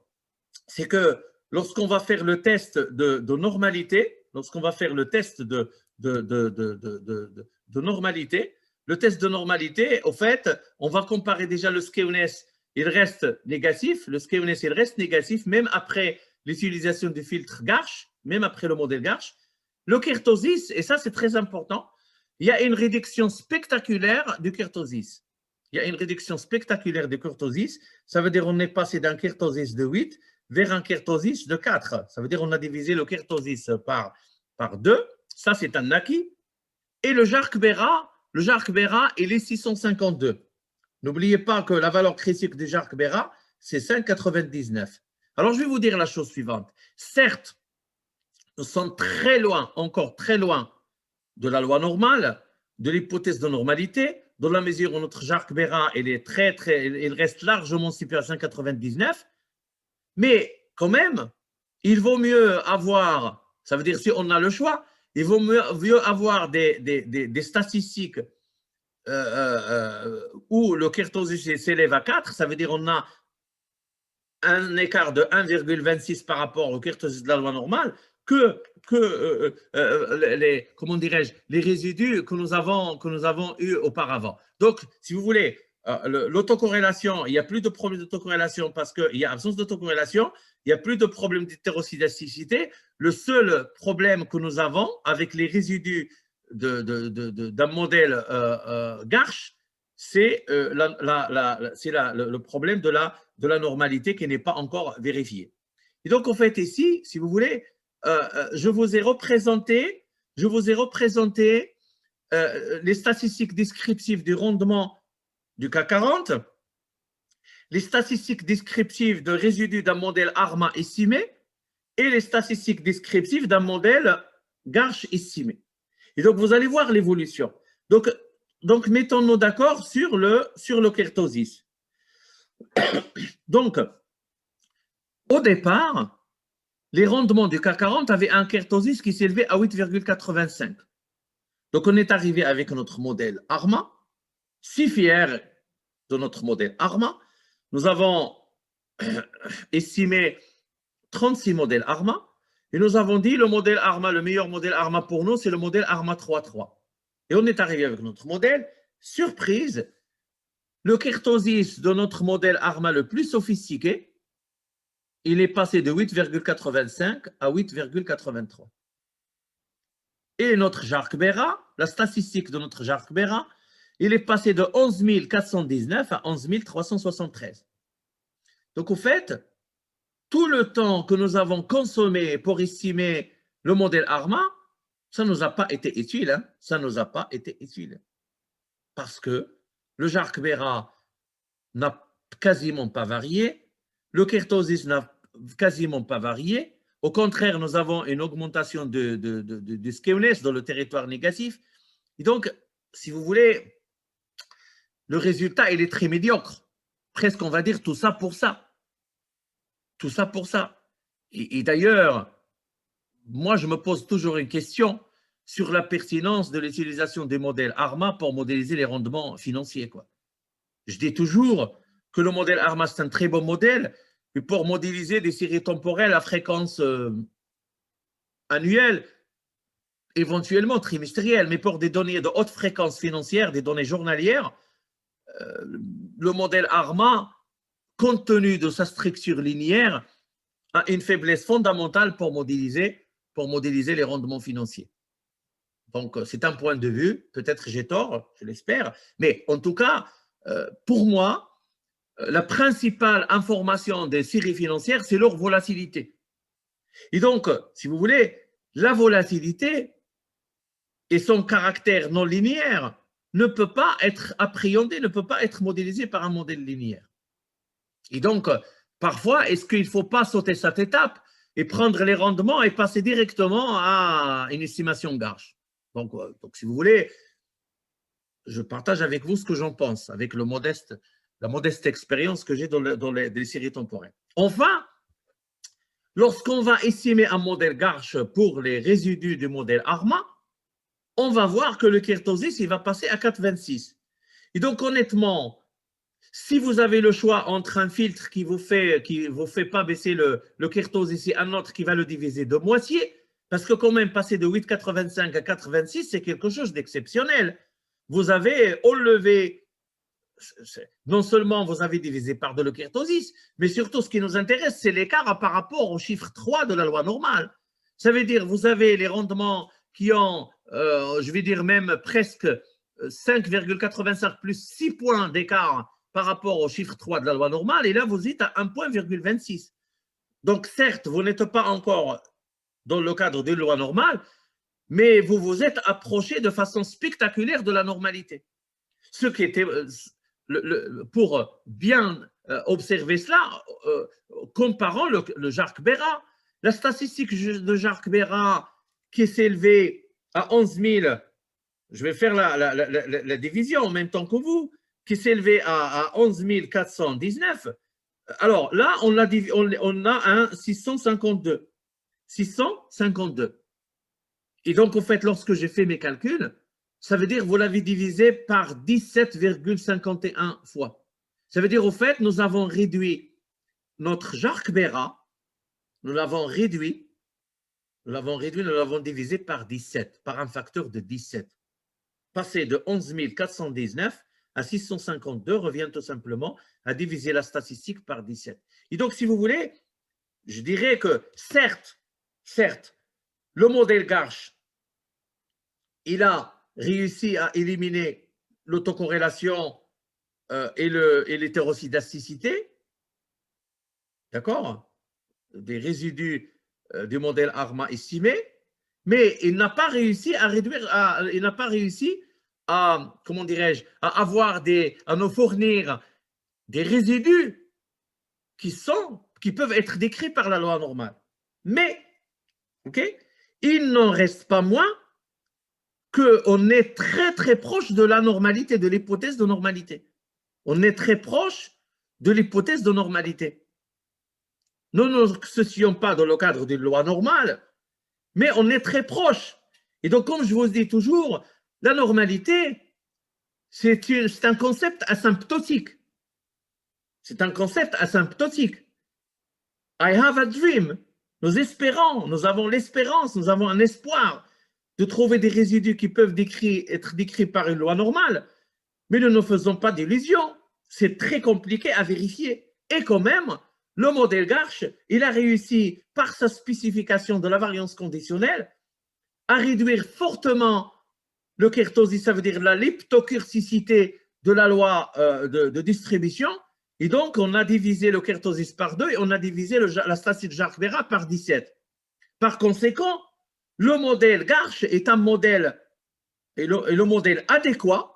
c'est que lorsqu'on va faire le test de normalité, le test de normalité, au fait, on va comparer déjà le skewness, il reste négatif, le skewness, il reste négatif, même après l'utilisation du filtre Garch, même après le modèle Garch. Le kurtosis, et ça c'est très important, il y a une réduction spectaculaire du kurtosis. Ça veut dire qu'on est passé d'un kurtosis de 8 vers un kurtosis de 4. Ça veut dire qu'on a divisé le kurtosis par 2. Ça, c'est un acquis. Et le Jarque-Bera, il est 652. N'oubliez pas que la valeur critique du Jarque-Bera, c'est 5,99. Alors, je vais vous dire la chose suivante. Certes, nous sommes très loin, encore très loin de la loi normale, de l'hypothèse de normalité, dans la mesure où notre Jarque-Bera, il reste largement supérieur à 5,99. Mais quand même, il vaut mieux avoir, ça veut dire si on a le choix, il vaut mieux avoir des statistiques où le kurtosis s'élève à 4, ça veut dire on a un écart de 1,26 par rapport au kurtosis de la loi normale, que les résidus que nous avons eus auparavant. Donc, si vous voulez, l'autocorrélation, il n'y a plus de problème d'autocorrélation parce qu'il y a absence d'autocorrélation, il n'y a plus de problème d'hétérosidasticité. Le seul problème que nous avons avec les résidus d'un modèle Garch, c'est le problème de la normalité qui n'est pas encore vérifiée. Et donc, en fait, ici, si vous voulez, je vous ai représenté les statistiques descriptives du rendement du CAC 40, les statistiques descriptives de résidus d'un modèle ARMA estimé et les statistiques descriptives d'un modèle Garch estimé. Et donc, vous allez voir l'évolution. Donc mettons-nous d'accord sur le kurtosis. Donc, au départ, les rendements du CAC 40 avaient un kurtosis qui s'élevait à 8,85. Donc, on est arrivé avec notre modèle ARMA, si fiers de notre modèle ARMA. Nous avons estimé 36 modèles ARMA Et nous avons dit le modèle ARMA, le meilleur modèle ARMA pour nous, c'est le modèle ARMA 3.3. Et on est arrivé avec notre modèle. Surprise, le kurtosis de notre modèle ARMA le plus sophistiqué, il est passé de 8,85 à 8,83. Et notre Jarque-Bera, la statistique de notre Jarque-Bera, il est passé de 11 419 à 11 373. Donc, au fait, tout le temps que nous avons consommé pour estimer le modèle ARMA, ça ne nous a pas été utile. Hein? Ça ne nous a pas été utile. Parce que le Jarque-Bera n'a quasiment pas varié, le kurtosis n'a quasiment pas varié. Au contraire, nous avons une augmentation du skewness dans le territoire négatif. Et donc, si vous voulez, le résultat, il est très médiocre. Presque, on va dire, tout ça pour ça. Tout ça pour ça. Et d'ailleurs, moi, je me pose toujours une question sur la pertinence de l'utilisation des modèles ARMA pour modéliser les rendements financiers, quoi. Je dis toujours que le modèle ARMA, c'est un très bon modèle, mais pour modéliser des séries temporelles à fréquence annuelle, éventuellement trimestrielle, mais pour des données de haute fréquence financière, des données journalières, le modèle ARMA, compte tenu de sa structure linéaire, a une faiblesse fondamentale pour modéliser les rendements financiers. Donc, c'est un point de vue, peut-être j'ai tort, je l'espère, mais en tout cas, pour moi, la principale information des séries financières, c'est leur volatilité. Et donc, si vous voulez, la volatilité et son caractère non linéaire ne peut pas être appréhendé, ne peut pas être modélisé par un modèle linéaire. Et donc, parfois, est-ce qu'il ne faut pas sauter cette étape et prendre les rendements et passer directement à une estimation Garch? Donc, si vous voulez, je partage avec vous ce que j'en pense, avec la modeste expérience que j'ai dans les séries temporelles. Enfin, lorsqu'on va estimer un modèle Garch pour les résidus du modèle ARMA, on va voir que le kurtosis, il va passer à 4,26. Et donc, honnêtement, si vous avez le choix entre un filtre qui vous fait pas baisser le kurtosis et un autre qui va le diviser de moitié, parce que quand même passer de 8,85 à 4,26, c'est quelque chose d'exceptionnel. Vous avez enlevé, non seulement vous avez divisé par deux le kurtosis, mais surtout ce qui nous intéresse, c'est l'écart par rapport au chiffre 3 de la loi normale. Ça veut dire vous avez les rendements qui ont, je vais dire même presque 5,85 plus 6 points d'écart par rapport au chiffre 3 de la loi normale, et là vous êtes à 1,26. Donc certes, vous n'êtes pas encore dans le cadre de la loi normale, mais vous vous êtes approché de façon spectaculaire de la normalité. Ce qui était, pour bien observer cela, comparant le Jarque-Bera, la statistique de Jarque-Bera qui s'est élevée à 11 000, je vais faire la division en même temps que vous, qui s'est élevée à 11 419. Alors là, on a un 652. 652. Et donc, en fait, lorsque j'ai fait mes calculs, ça veut dire que vous l'avez divisé par 17,51 fois. Ça veut dire, au fait, nous avons réduit notre Jarque-Bera, nous l'avons divisé par 17, par un facteur de 17. Passer de 11 419 à 652 revient tout simplement à diviser la statistique par 17. Et donc, si vous voulez, je dirais que certes, le modèle Garch, il a réussi à éliminer l'autocorrélation et l'hétérosidasticité, d'accord, des résidus du modèle ARMA estimé, mais il n'a pas réussi à réduire, il n'a pas réussi à, comment dirais-je, à nous fournir des résidus qui peuvent être décrits par la loi normale. Mais, ok, il n'en reste pas moins qu'on est très très proche de la normalité, de l'hypothèse de normalité. On est très proche de l'hypothèse de normalité. Nous ne sommes pas dans le cadre d'une loi normale, mais on est très proche. Et donc, comme je vous dis toujours, la normalité, c'est un concept asymptotique. C'est un concept asymptotique. I have a dream. Nous espérons, nous avons l'espérance, nous avons un espoir de trouver des résidus qui peuvent être décrits par une loi normale, mais nous ne faisons pas d'illusions. C'est très compliqué à vérifier. Et quand même, le modèle Garch, il a réussi, par sa spécification de la variance conditionnelle, à réduire fortement le kertosis, ça veut dire la leptocursicité de la loi de distribution. Et donc, on a divisé le kertosis par 2 et on a divisé la stacide Jarque-Vera par 17. Par conséquent, le modèle Garch est un modèle, et le modèle adéquat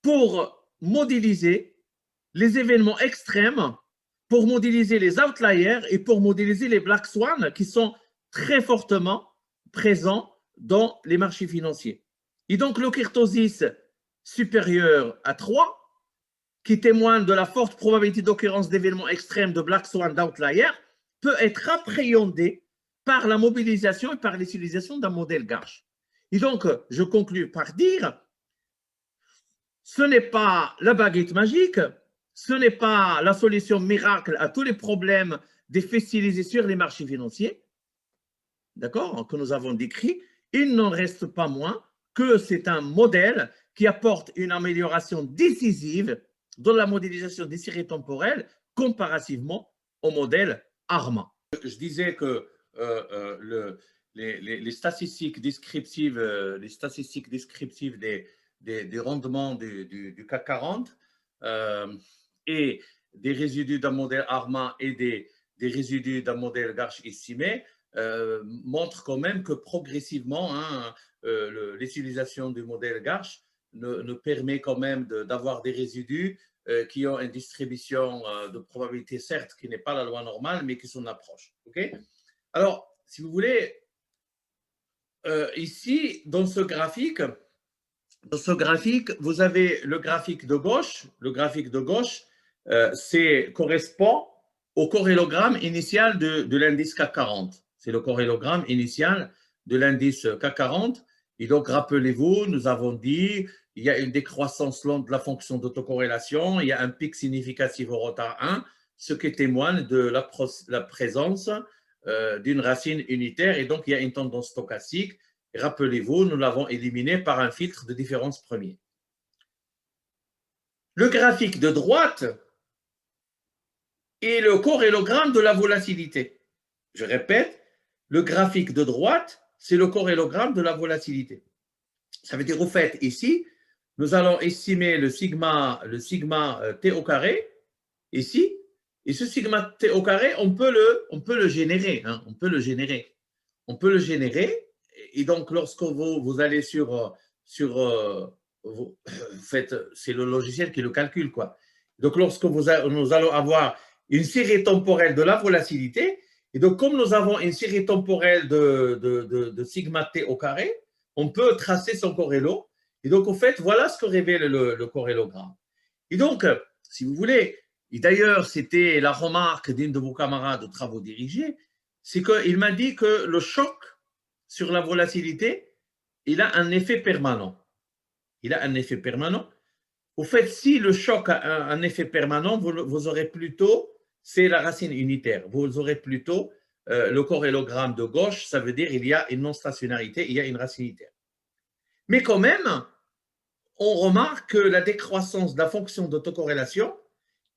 pour modéliser les événements extrêmes, pour modéliser les outliers et pour modéliser les black swans qui sont très fortement présents dans les marchés financiers. Et donc, le kertosis supérieur à 3, qui témoigne de la forte probabilité d'occurrence d'événements extrêmes de black swan d'outliers, peut être appréhendé par la mobilisation et par l'utilisation d'un modèle Garch. Et donc, je conclue par dire, ce n'est pas la baguette magique, ce n'est pas la solution miracle à tous les problèmes d'effets stylisés sur les marchés financiers, d'accord, que nous avons décrit. Il n'en reste pas moins que c'est un modèle qui apporte une amélioration décisive dans la modélisation des séries temporelles comparativement au modèle ARMA. Je disais que les statistiques descriptives, des rendements du CAC 40 et des résidus d'un modèle ARMA et des résidus d'un modèle Garch estimé montrent quand même que progressivement, l'utilisation du modèle Garch nous permet quand même d'avoir des résidus qui ont une distribution de probabilité, certes, qui n'est pas la loi normale, mais qui s'en approche. Okay. Alors, si vous voulez, ici, dans ce graphique, vous avez le graphique de gauche. Le graphique de gauche correspond au corrélogramme initial de l'indice CAC 40. C'est le corrélogramme initial de l'indice CAC 40. Et donc, rappelez-vous, nous avons dit il y a une décroissance lente de la fonction d'autocorrélation, il y a un pic significatif au retard 1, ce qui témoigne de la présence d'une racine unitaire, et donc il y a une tendance stochastique. Rappelez-vous, nous l'avons éliminé par un filtre de différence premier. Le graphique de droite est le corrélogramme de la volatilité. Je répète, le graphique de droite, c'est le corrélogramme de la volatilité. Ça veut dire, au fait, ici, nous allons estimer le sigma T au carré, ici, et ce sigma T au carré, on peut le générer. On peut le générer. Et donc, lorsque vous allez c'est le logiciel qui le calcule, quoi. Donc, lorsque nous allons avoir une série temporelle de la volatilité, et donc, comme nous avons une série temporelle de sigma T au carré, on peut tracer son corrélo. Et donc, au fait, voilà ce que révèle le corrélogramme. Et donc, si vous voulez, et d'ailleurs, c'était la remarque d'une de vos camarades de travaux dirigés, c'est qu'il m'a dit que le choc sur la volatilité, il a un effet permanent. Au fait, si le choc a un effet permanent, vous aurez plutôt, c'est la racine unitaire, vous aurez plutôt le corrélogramme de gauche, ça veut dire il y a une non-stationnarité, il y a une racine unitaire. Mais quand même, on remarque que la décroissance de la fonction d'autocorrélation,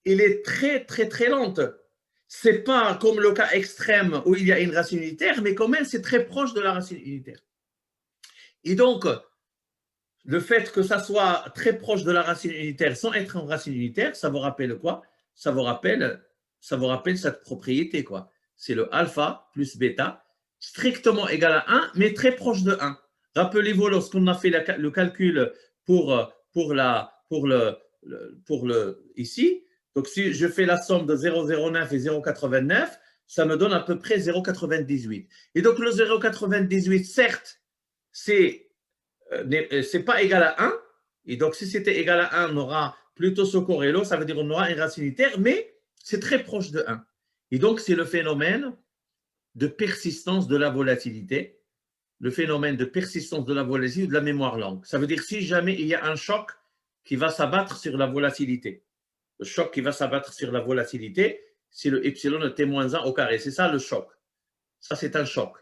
elle est très, très, très lente. Ce n'est pas comme le cas extrême où il y a une racine unitaire, mais quand même, c'est très proche de la racine unitaire. Et donc, le fait que ça soit très proche de la racine unitaire sans être en racine unitaire, ça vous rappelle quoi? Ça vous rappelle cette propriété, quoi. C'est le alpha plus bêta, strictement égal à 1, mais très proche de 1. Rappelez-vous, lorsqu'on a fait le calcul ici, donc si je fais la somme de 0,09 et 0,89, ça me donne à peu près 0,98. Et donc le 0,98, certes, c'est pas égal à 1. Et donc si c'était égal à 1, on aura plutôt ce corrélo, ça veut dire qu'on aura une racine unitaire, mais c'est très proche de 1. Et donc c'est le phénomène de persistance de la volatilité, de la mémoire longue. Ça veut dire si jamais il y a un choc qui va s'abattre sur la volatilité. Le choc qui va s'abattre sur la volatilité, c'est le epsilon de T-1 au carré. C'est ça le choc. Ça, c'est un choc.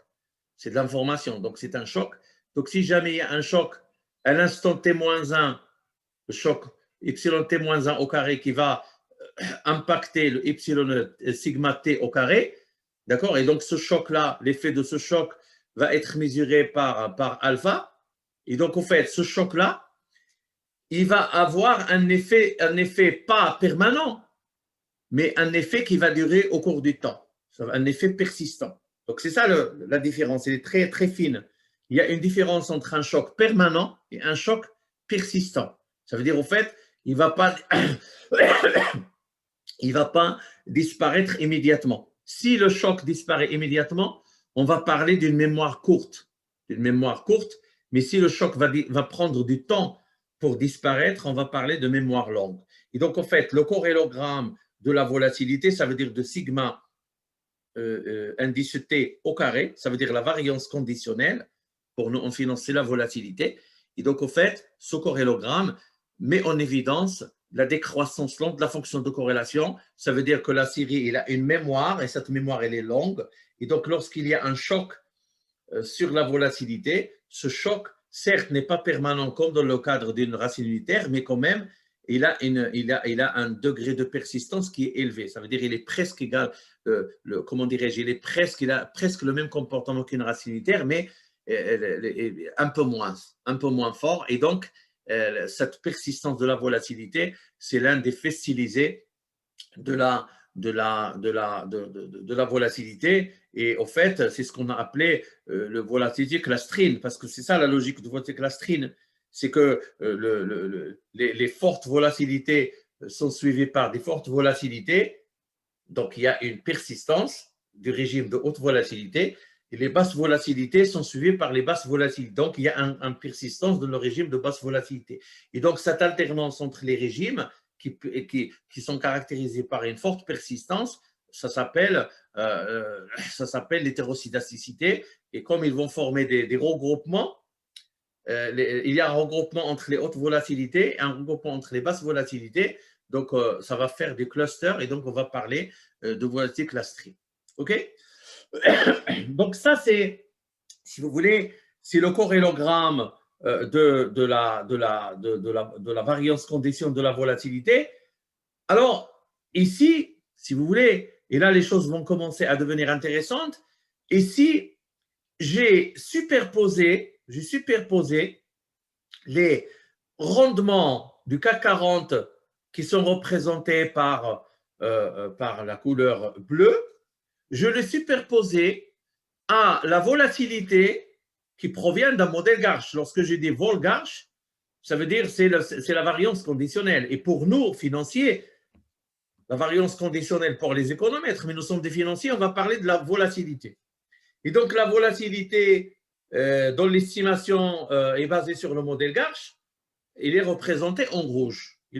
C'est de l'information, donc c'est un choc. Donc, si jamais il y a un choc à l'instant t-1, le choc yt-1 au carré qui va impacter le sigma t au carré, d'accord? Et donc, ce choc-là, l'effet de ce choc va être mesuré par alpha. Et donc, en fait, ce choc-là, il va avoir un effet pas permanent, mais un effet qui va durer au cours du temps. Un effet persistant. Donc, c'est ça la différence. Elle est très, très fine. Il y a une différence entre un choc permanent et un choc persistant. Ça veut dire, au fait, il ne va pas disparaître immédiatement. Si le choc disparaît immédiatement, on va parler d'une mémoire courte. Mais si le choc va prendre du temps pour disparaître, on va parler de mémoire longue. Et donc, en fait, le corrélogramme de la volatilité, ça veut dire de sigma indice T au carré, ça veut dire la variance conditionnelle. Pour nous, on finance la volatilité. Et donc, en fait, ce corrélogramme met en évidence la décroissance longue de la fonction de corrélation. Ça veut dire que la série, elle a une mémoire et cette mémoire, elle est longue. Et donc, lorsqu'il y a un choc sur la volatilité, ce choc, certes, n'est pas permanent comme dans le cadre d'une racine unitaire, mais quand même, il a un degré de persistance qui est élevé. Ça veut dire qu'il est presque égal, comment dirais-je, il a presque le même comportement qu'une racine unitaire, mais un peu moins fort. Et donc, cette persistance de la volatilité, c'est l'un des faits stylisés de la volatilité. Et au fait, c'est ce qu'on a appelé le volatilité clastrine, parce que c'est ça la logique de volatilité clastrine, c'est que les fortes volatilités sont suivies par des fortes volatilités, donc il y a une persistance du régime de haute volatilité, et les basses volatilités sont suivies par les basses volatilités, donc il y a une persistance de le régime de basse volatilité. Et donc cette alternance entre les régimes qui sont caractérisés par une forte persistance, ça s'appelle l'hétérosidasticité. Et comme ils vont former des regroupements, il y a un regroupement entre les hautes volatilités et un regroupement entre les basses volatilités. Donc, ça va faire des clusters et donc on va parler de volatilité clustering. OK? Donc, ça, c'est, si vous voulez, c'est le corrélogramme de la variance condition de la volatilité. Alors, ici, si vous voulez, et là, les choses vont commencer à devenir intéressantes. Ici, j'ai superposé les rendements du CAC 40 qui sont représentés par la couleur bleue. Je l'ai superposé à la volatilité qui provient d'un modèle Garch. Lorsque je dis vol Garch, ça veut dire c'est la variance conditionnelle. Et pour nous, financiers, la variance conditionnelle pour les économètres, mais nous sommes des financiers, on va parler de la volatilité. Et donc, la volatilité dont l'estimation est basée sur le modèle Garch, il est représenté en rouge. Et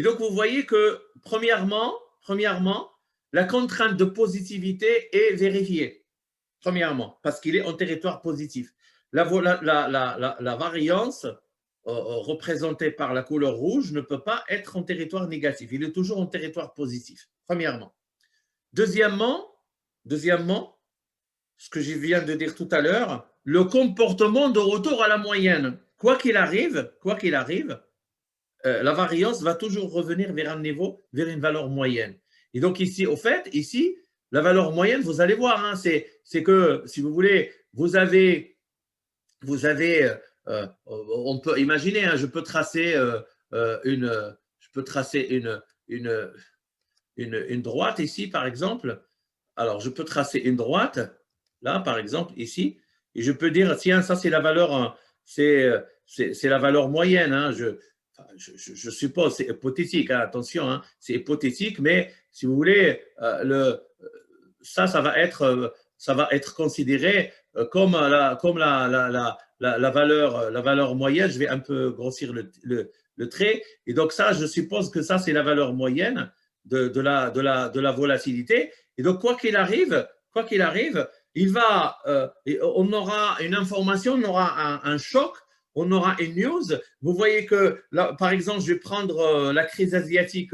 donc, vous voyez que, premièrement, la contrainte de positivité est vérifiée. Premièrement, parce qu'il est en territoire positif. La variance représentée par la couleur rouge ne peut pas être en territoire négatif. Il est toujours en territoire positif, premièrement. Deuxièmement, ce que je viens de dire tout à l'heure, le comportement de retour à la moyenne. Quoi qu'il arrive, la variance va toujours revenir vers un niveau, vers une valeur moyenne. Et donc ici, au fait, la valeur moyenne, vous allez voir, hein, c'est que, si vous voulez, vous avez on peut imaginer, hein, je peux tracer une droite ici, par exemple. Alors, je peux tracer une droite, là, par exemple, ici, et je peux dire, tiens, ça, c'est la valeur, c'est la valeur moyenne. Hein, je suppose, c'est hypothétique, hein, attention, hein, c'est hypothétique, mais si vous voulez, ça va être considéré comme la valeur moyenne. Je vais un peu grossir le trait. Et donc, ça, je suppose que ça, c'est la valeur moyenne de la volatilité. Et donc, quoi qu'il arrive, on aura une information, on aura un choc, on aura une news. Vous voyez que, là, par exemple, je vais prendre la crise asiatique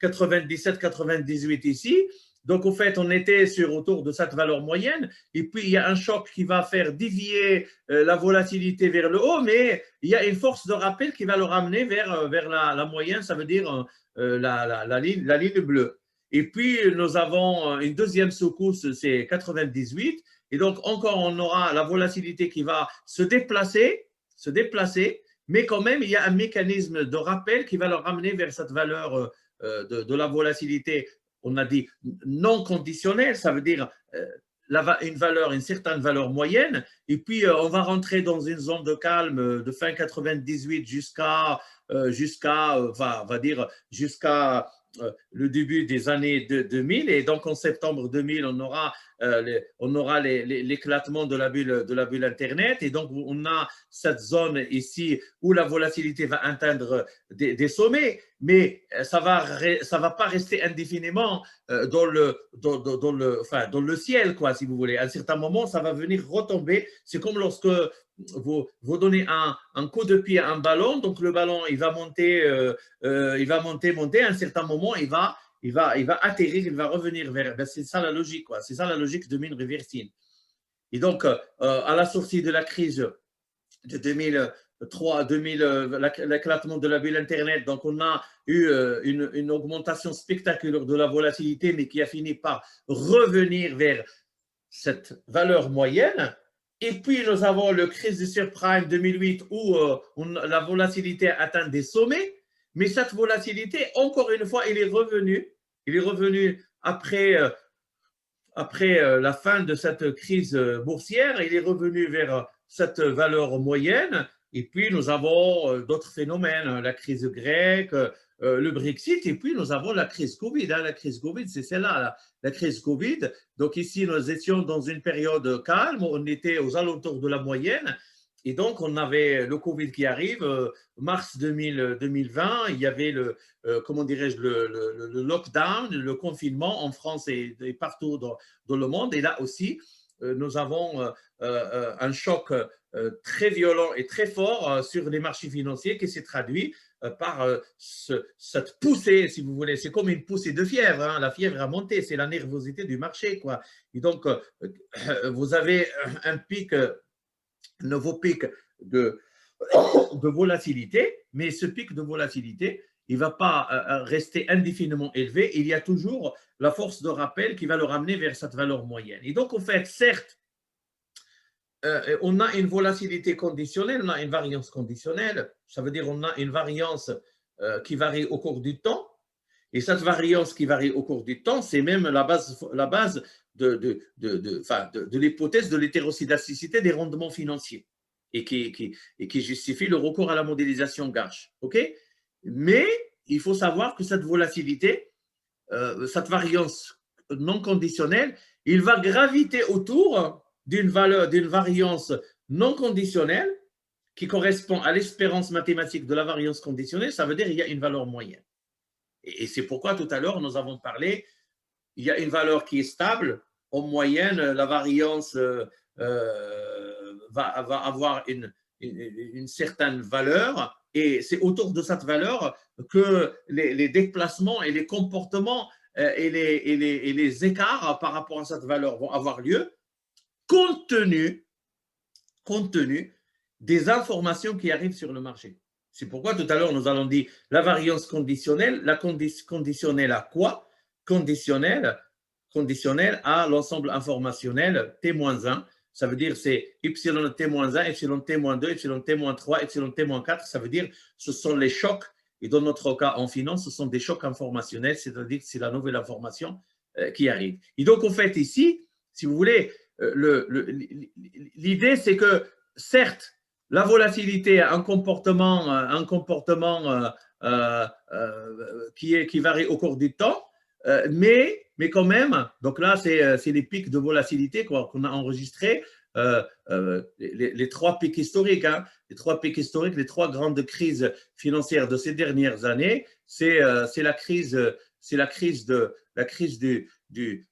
97-98 ici. Donc, au fait, on était autour de cette valeur moyenne. Et puis, il y a un choc qui va faire dévier la volatilité vers le haut, mais il y a une force de rappel qui va le ramener vers la moyenne, ça veut dire la ligne bleue. Et puis, nous avons une deuxième secousse, c'est 98. Et donc, encore, on aura la volatilité qui va se déplacer, mais quand même, il y a un mécanisme de rappel qui va le ramener vers cette valeur de la volatilité. On a dit non conditionnelle, ça veut dire une certaine valeur moyenne. Et puis, on va rentrer dans une zone de calme de fin 98 jusqu'à le début des années 2000. Et donc, en septembre 2000, on aura l'éclatement de la bulle Internet. Et donc, on a cette zone ici où la volatilité va atteindre des sommets, mais ça va pas rester indéfiniment dans le ciel, quoi, si vous voulez. À un certain moment, ça va venir retomber. C'est comme lorsque vous donnez un coup de pied à un ballon, donc le ballon, il va monter, monter. À un certain moment, il va atterrir, il va revenir vers. Ben, c'est ça la logique, quoi. C'est ça la logique de mean reversing. Et donc, à la sortie de la crise de 2003, l'éclatement de la bulle Internet, donc on a eu une augmentation spectaculaire de la volatilité, mais qui a fini par revenir vers cette valeur moyenne. Et puis, nous avons le crise du subprime 2008 où la volatilité atteint des sommets. Mais cette volatilité, encore une fois, il est revenu après la fin de cette crise boursière. Il est revenu vers cette valeur moyenne. Et puis, nous avons d'autres phénomènes, la crise grecque, le Brexit, et puis nous avons la crise Covid. La crise Covid, c'est celle-là, la crise Covid. Donc ici, nous étions dans une période calme, on était aux alentours de la moyenne, et donc on avait le Covid qui arrive, mars 2020, il y avait le lockdown, le confinement en France et partout dans le monde, et là aussi, nous avons un choc très violent et très fort sur les marchés financiers qui s'est traduit par cette poussée, si vous voulez. C'est comme une poussée de fièvre. Hein. La fièvre a monté, c'est la nervosité du marché, quoi. Et donc, vous avez un nouveau pic de volatilité, mais ce pic de volatilité, il ne va pas rester indéfiniment élevé. Il y a toujours la force de rappel qui va le ramener vers cette valeur moyenne. Et donc, en fait, certes, on a une volatilité conditionnelle, on a une variance conditionnelle. Ça veut dire on a une variance qui varie au cours du temps. Et cette variance qui varie au cours du temps, c'est même la base de l'hypothèse de l'hétéroscédasticité des rendements financiers et qui justifie le recours à la modélisation Garch. Okay? Mais il faut savoir que cette volatilité, cette variance non conditionnelle, il va graviter autour d'une variance non conditionnelle qui correspond à l'espérance mathématique de la variance conditionnelle. Ça veut dire qu'il y a une valeur moyenne. Et c'est pourquoi tout à l'heure, nous avons parlé, il y a une valeur qui est stable. En moyenne, la variance va avoir une certaine valeur. Et c'est autour de cette valeur que les déplacements et les comportements et les écarts par rapport à cette valeur vont avoir lieu, compte tenu des informations qui arrivent sur le marché. C'est pourquoi tout à l'heure, nous allons dire la variance conditionnelle. La conditionnelle à quoi? Conditionnelle à l'ensemble informationnel T-1. Ça veut dire c'est yt-1, yt-2, yt-3, yt-4. Ça veut dire ce sont les chocs. Et dans notre cas en finance, ce sont des chocs informationnels, c'est-à-dire que c'est la nouvelle information qui arrive. Et donc, en fait, ici, si vous voulez, l'idée, c'est que certes, la volatilité a un comportement qui varie au cours du temps, mais quand même, donc là, c'est les pics de volatilité qu'on a enregistrés, les trois pics historiques, hein, les trois grandes crises financières de ces dernières années, c'est la crise de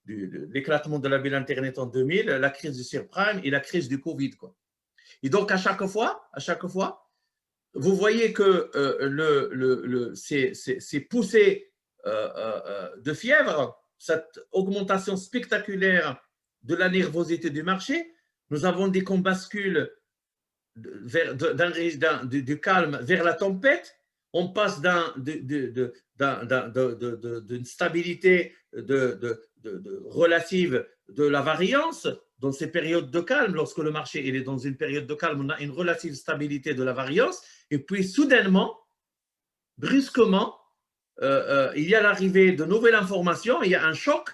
l'éclatement de la bulle Internet en 2000, la crise du subprime et la crise du Covid, quoi. Et donc, à chaque fois, vous voyez que ces poussées de fièvre, cette augmentation spectaculaire de la nervosité du marché, nous avons dit qu'on bascule du calme vers la tempête. On passe d'une stabilité relative de la variance dans ces périodes de calme. Lorsque le marché est dans une période de calme, on a une relative stabilité de la variance. Et puis, soudainement, brusquement, il y a l'arrivée de nouvelles informations, il y a un choc,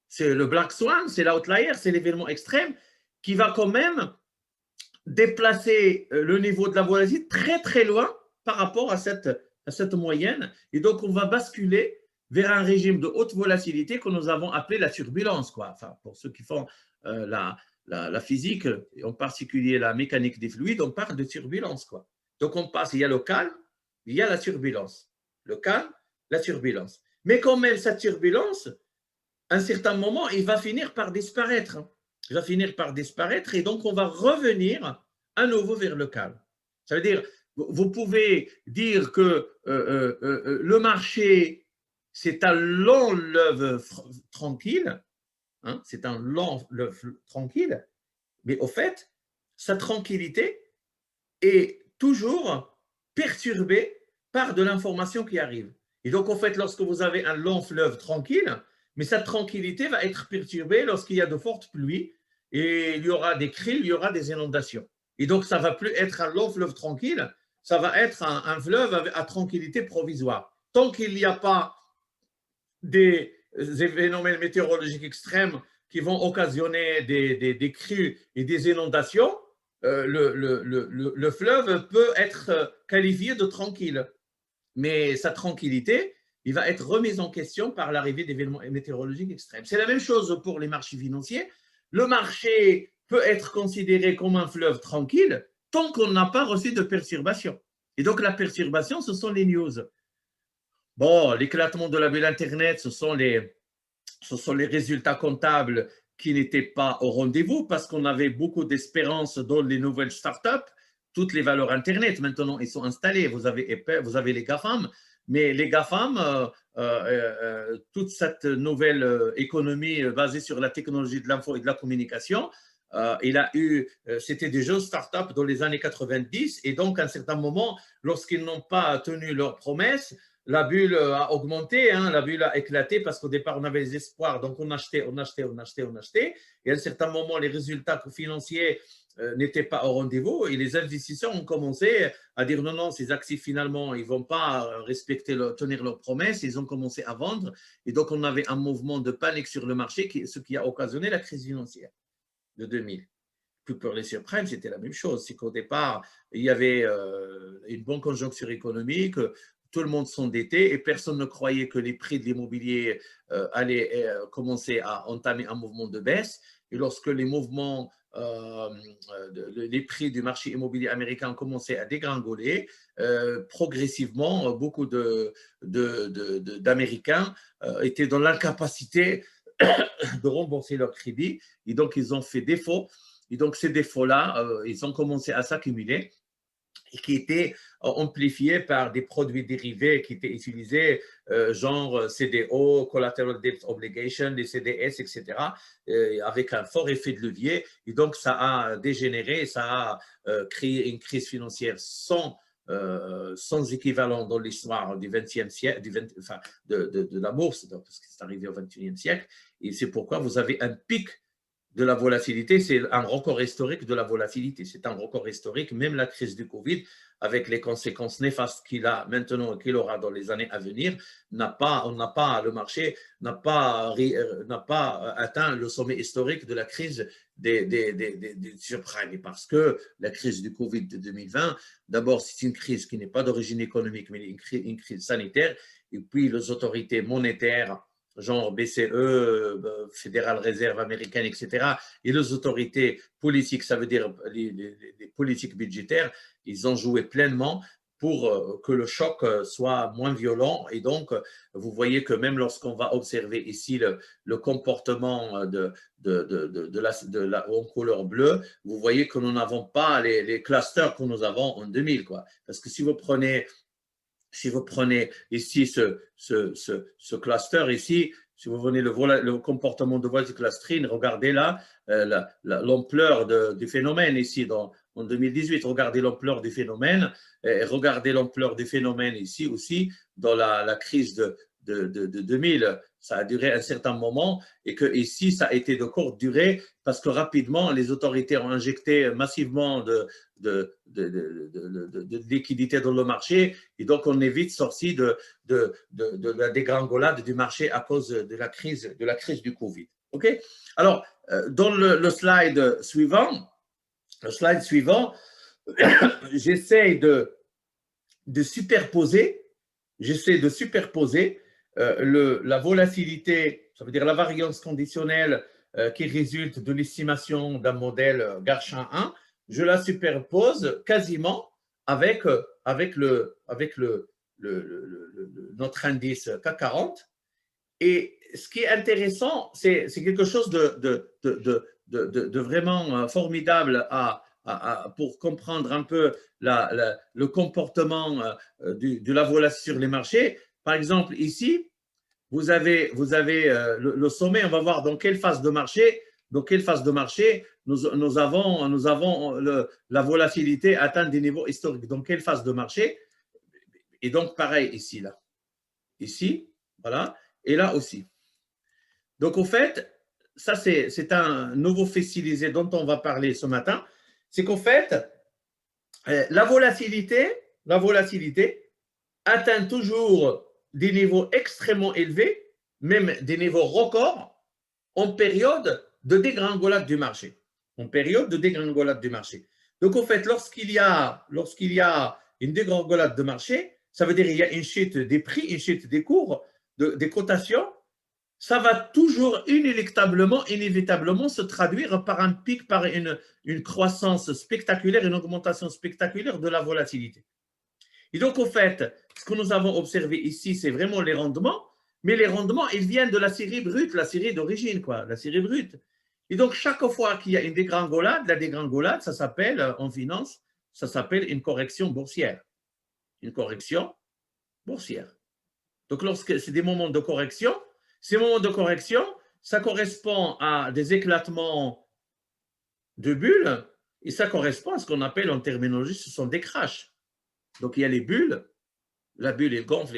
c'est le Black Swan, c'est l'outlier, c'est l'événement extrême qui va quand même déplacer le niveau de la volatilité très très loin par rapport à cette moyenne. Et donc, on va basculer vers un régime de haute volatilité que nous avons appelé la turbulence, quoi. Enfin, pour ceux qui font la physique, et en particulier la mécanique des fluides, on parle de turbulence, quoi. Donc, on passe, il y a le calme, il y a la turbulence. Le calme, la turbulence. Mais quand même, cette turbulence, à un certain moment, il va finir par disparaître. Il va finir par disparaître et donc on va revenir à nouveau vers le calme. Ça veut dire, vous pouvez dire que le marché, c'est un long fleuve tranquille, hein, c'est un long fleuve tranquille, mais au fait, sa tranquillité est toujours perturbée par de l'information qui arrive. Et donc, en fait, lorsque vous avez un long fleuve tranquille, mais cette tranquillité va être perturbée lorsqu'il y a de fortes pluies et il y aura des crues, il y aura des inondations. Et donc, ça ne va plus être un long fleuve tranquille, ça va être un fleuve à tranquillité provisoire. Tant qu'il n'y a pas des phénomènes météorologiques extrêmes qui vont occasionner des crues et des inondations, le fleuve peut être qualifié de tranquille. Mais sa tranquillité, il va être remise en question par l'arrivée d'événements météorologiques extrêmes. C'est la même chose pour les marchés financiers. Le marché peut être considéré comme un fleuve tranquille tant qu'on n'a pas reçu de perturbation. Et donc, la perturbation, ce sont les news. Bon, l'éclatement de la bulle Internet, ce sont les résultats comptables qui n'étaient pas au rendez-vous parce qu'on avait beaucoup d'espérance dans les nouvelles startups. Toutes les valeurs Internet, maintenant, ils sont installées. Vous avez les GAFAM, mais les GAFAM, toute cette nouvelle économie basée sur la technologie de l'info et de la communication, c'était des jeunes startups dans les années 90 et donc à un certain moment, lorsqu'ils n'ont pas tenu leurs promesses, la bulle a augmenté, hein, la bulle a éclaté parce qu'au départ, on avait des espoirs. Donc, on achetait. Et à un certain moment, les résultats financiers n'étaient pas au rendez-vous et les investisseurs ont commencé à dire non, ces actifs, finalement, ils ne vont pas tenir leurs promesses. Ils ont commencé à vendre. Et donc, on avait un mouvement de panique sur le marché, ce qui a occasionné la crise financière de 2000. Puis pour les subprimes, c'était la même chose. C'est qu'au départ, il y avait une bonne conjoncture économique, tout le monde s'endettait et personne ne croyait que les prix de l'immobilier allaient commencer à entamer un mouvement de baisse. Et lorsque les prix du marché immobilier américain ont commencé à dégringoler, progressivement, beaucoup d'Américains étaient dans l'incapacité de rembourser leur crédit et donc ils ont fait défaut. Et donc ces défauts-là, ils ont commencé à s'accumuler et qui étaient amplifiés par des produits dérivés qui étaient utilisés, genre CDO, Collateral Debt Obligation, les CDS, etc., avec un fort effet de levier. Et donc, ça a dégénéré, ça a créé une crise financière sans équivalent dans l'histoire du XXe siècle, de la bourse, parce que c'est arrivé au XXIe siècle. Et c'est pourquoi vous avez un pic de la volatilité, c'est un record historique de la volatilité. C'est un record historique, même la crise du Covid, avec les conséquences néfastes qu'il a maintenant et qu'il aura dans les années à venir, le marché n'a pas atteint le sommet historique de la crise des subprimes. Parce que la crise du Covid de 2020, d'abord, c'est une crise qui n'est pas d'origine économique, mais une crise sanitaire. Et puis, les autorités monétaires, genre BCE, Fédérale Réserve américaine, etc., et les autorités politiques, ça veut dire les politiques budgétaires, ils ont joué pleinement pour que le choc soit moins violent. Et donc, vous voyez que même lorsqu'on va observer ici le comportement en couleur bleue, vous voyez que nous n'avons pas les clusters que nous avons en 2000, quoi. Parce que si vous prenez Si vous prenez ici ce cluster ici, si vous prenez le comportement de volatile clustering, regardez là l'ampleur du phénomène ici en 2018. Regardez l'ampleur du phénomène et regardez l'ampleur du phénomène ici aussi dans la crise de 2000. Ça a duré un certain moment et que ici, ça a été de courte durée parce que rapidement, les autorités ont injecté massivement de liquidités dans le marché et donc on est vite sorti de la dégringolade du marché à cause de la crise du Covid. Okay? Alors, dans le slide suivant, j'essaie de superposer la volatilité, ça veut dire la variance conditionnelle qui résulte de l'estimation d'un modèle Garchin 1, je la superpose quasiment avec notre indice CAC 40. Et ce qui est intéressant, c'est quelque chose de vraiment formidable pour comprendre un peu le comportement de la volatilité sur les marchés. Par exemple, ici, vous avez le sommet, on va voir dans quelle phase de marché, nous avons la volatilité atteint des niveaux historiques. Dans quelle phase de marché? Et donc, pareil ici, là. Ici, voilà, et là aussi. Donc, au fait, ça, c'est un nouveau fait stylisé dont on va parler ce matin. C'est qu'au fait, la volatilité atteint toujours des niveaux extrêmement élevés, même des niveaux records, en période de dégringolade du marché. Donc, au fait, lorsqu'il y a une dégringolade de marché, ça veut dire qu'il y a une chute des prix, une chute des cours, des cotations, ça va toujours inévitablement se traduire par un pic, par une croissance spectaculaire, une augmentation spectaculaire de la volatilité. Et donc, au fait, ce que nous avons observé ici, c'est vraiment les rendements, mais les rendements, ils viennent de la série brute, la série d'origine, la série brute. Et donc, chaque fois qu'il y a une dégringolade, la dégringolade, ça s'appelle, en finance, ça s'appelle une correction boursière. Une correction boursière. Donc, lorsque c'est des moments de correction, ces moments de correction, ça correspond à des éclatements de bulles et ça correspond à ce qu'on appelle en terminologie, ce sont des crashs. Donc, il y a les bulles, la bulle, elle gonfle,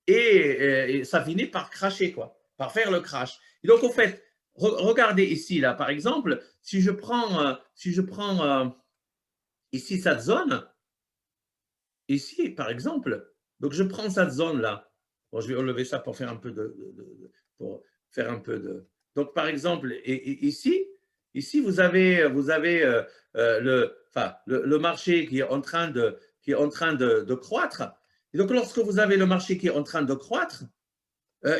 et ça finit par crasher, par faire le crash. Et donc, au fait, regardez ici, là, par exemple, si je prends ici cette zone, ici, par exemple, donc je prends cette zone-là. Bon, je vais enlever ça pour faire un peu Donc, par exemple, ici, vous avez le marché qui est en train de croître. Et donc, lorsque vous avez le marché qui est en train de croître,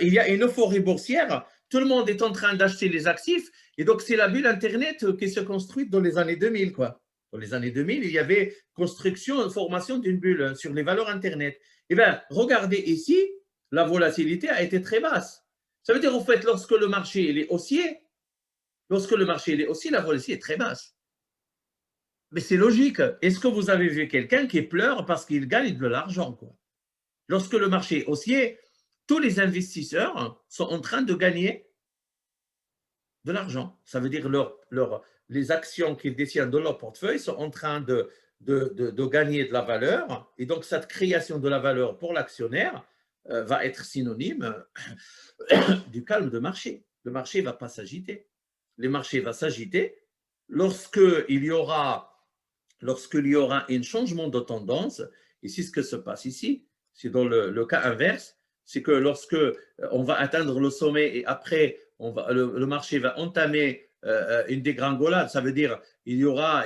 il y a une euphorie boursière. Tout le monde est en train d'acheter les actifs. Et donc, c'est la bulle Internet qui se construit dans les années 2000, Dans les années 2000, il y avait formation d'une bulle sur les valeurs Internet. Eh bien, regardez ici, la volatilité a été très basse. Ça veut dire, en fait, lorsque le marché est haussier, la volatilité est très basse. Mais c'est logique. Est-ce que vous avez vu quelqu'un qui pleure parce qu'il gagne de l'argent, Lorsque le marché est haussier, tous les investisseurs sont en train de gagner de l'argent. Ça veut dire les actions qu'ils détiennent dans leur portefeuille sont en train de gagner de la valeur. Et donc, cette création de la valeur pour l'actionnaire va être synonyme du calme de marché. Le marché ne va pas s'agiter. Le marché va s'agiter lorsqu'il y aura un changement de tendance. Et c'est ce que se passe ici. C'est dans le cas inverse. C'est que lorsque on va atteindre le sommet et après, le marché va entamer une dégringolade, ça veut dire il y aura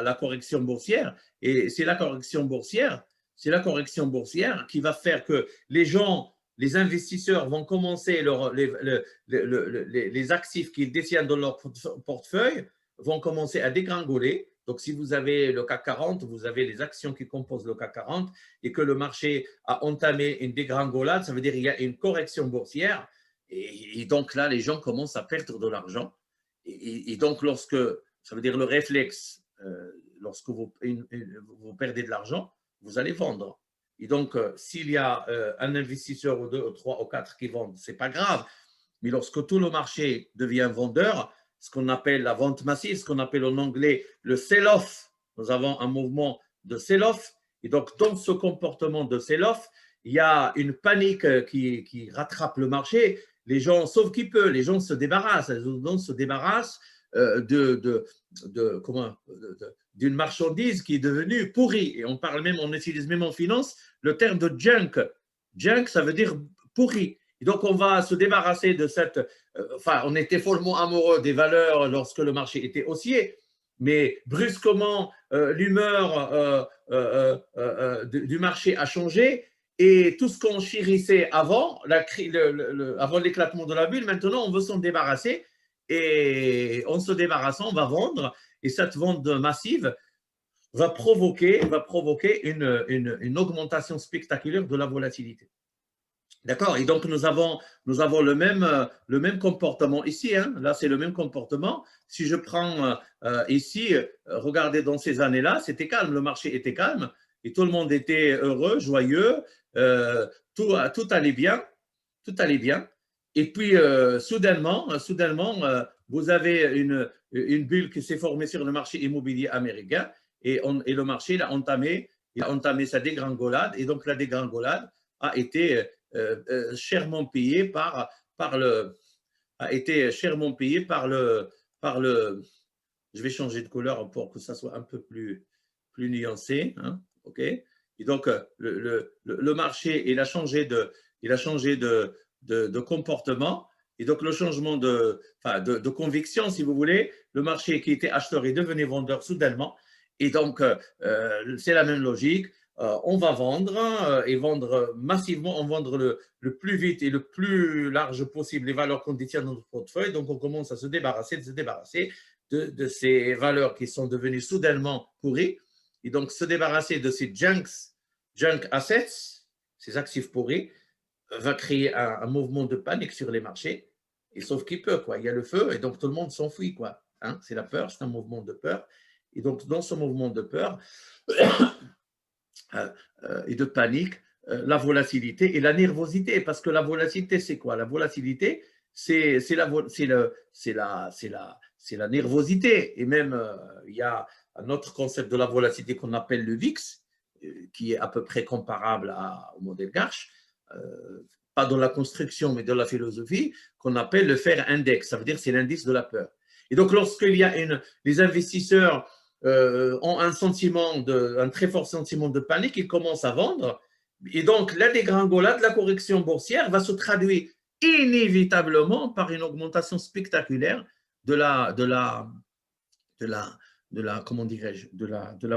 la correction boursière. Et c'est la correction boursière qui va faire que les investisseurs vont commencer les actifs qu'ils détiennent dans leur portefeuille vont commencer à dégringoler. Donc, si vous avez le CAC 40, vous avez les actions qui composent le CAC 40 et que le marché a entamé une dégringolade, ça veut dire qu'il y a une correction boursière. Et donc là, les gens commencent à perdre de l'argent. Et donc, ça veut dire le réflexe, lorsque vous perdez de l'argent, vous allez vendre. Et donc, s'il y a un investisseur ou deux, ou trois ou quatre qui vendent, ce n'est pas grave. Mais lorsque tout le marché devient vendeur, ce qu'on appelle la vente massive, ce qu'on appelle en anglais le sell-off, nous avons un mouvement de sell-off. Et donc, dans ce comportement de sell-off, il y a une panique qui rattrape le marché. Les gens, sauf qui peut, les gens se débarrassent. Les gens se débarrassent d'une marchandise qui est devenue pourrie. Et on utilise même en finance le terme de junk. Junk, ça veut dire pourri. Et donc, on va se débarrasser de cette. On était follement amoureux des valeurs lorsque le marché était haussier, mais brusquement, l'humeur du marché a changé et tout ce qu'on chérissait avant l'éclatement de la bulle, maintenant, on veut s'en débarrasser et en se débarrassant, on va vendre et cette vente massive va provoquer une augmentation spectaculaire de la volatilité. D'accord. Et donc, nous avons le même comportement ici. Hein. Là, c'est le même comportement. Si je prends ici, regardez dans ces années-là, c'était calme. Le marché était calme et tout le monde était heureux, joyeux. Tout allait bien. Tout allait bien. Et puis, soudainement, vous avez une bulle qui s'est formée sur le marché immobilier américain et le marché il a entamé sa dégringolade. Et donc, la dégringolade a été chèrement payé par le je vais changer de couleur pour que ça soit un peu plus nuancé, hein, ok. Et donc le marché il a changé de comportement et donc le changement de conviction, si vous voulez, le marché qui était acheteur est devenu vendeur soudainement et donc c'est la même logique. On va vendre et vendre massivement, on vendre le plus vite et le plus large possible les valeurs qu'on détient dans notre portefeuille. Donc, on commence à se débarrasser de ces valeurs qui sont devenues soudainement pourries. Et donc, se débarrasser de ces junk assets, ces actifs pourris, va créer un mouvement de panique sur les marchés. Et sauf qu'il peut, quoi. Il y a le feu et donc tout le monde s'enfuit, quoi. Hein, c'est la peur, c'est un mouvement de peur. Et donc, dans ce mouvement de peur, et de panique, la volatilité et la nervosité. Parce que la volatilité, c'est quoi? La volatilité, c'est la nervosité. Et même, il y a un autre concept de la volatilité qu'on appelle le VIX, qui est à peu près comparable au modèle Garch, pas dans la construction, mais dans la philosophie, qu'on appelle le Fear Index. Ça veut dire c'est l'indice de la peur. Et donc, lorsqu'il y a les investisseurs ont un très fort sentiment de panique, ils commencent à vendre. Et donc, la dégringolade, la correction boursière va se traduire inévitablement par une augmentation spectaculaire de la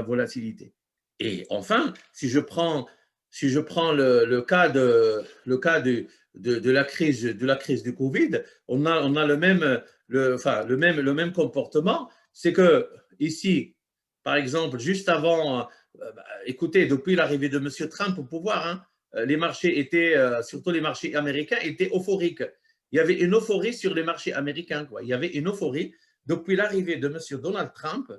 volatilité. Et enfin, si je prends le cas de la crise du Covid, on a le même comportement. C'est que ici, par exemple, juste avant, écoutez, depuis l'arrivée de M. Trump au pouvoir, hein, les marchés étaient, surtout les marchés américains, étaient euphoriques. Il y avait une euphorie sur les marchés américains, quoi. Il y avait une euphorie. Depuis l'arrivée de M. Donald Trump,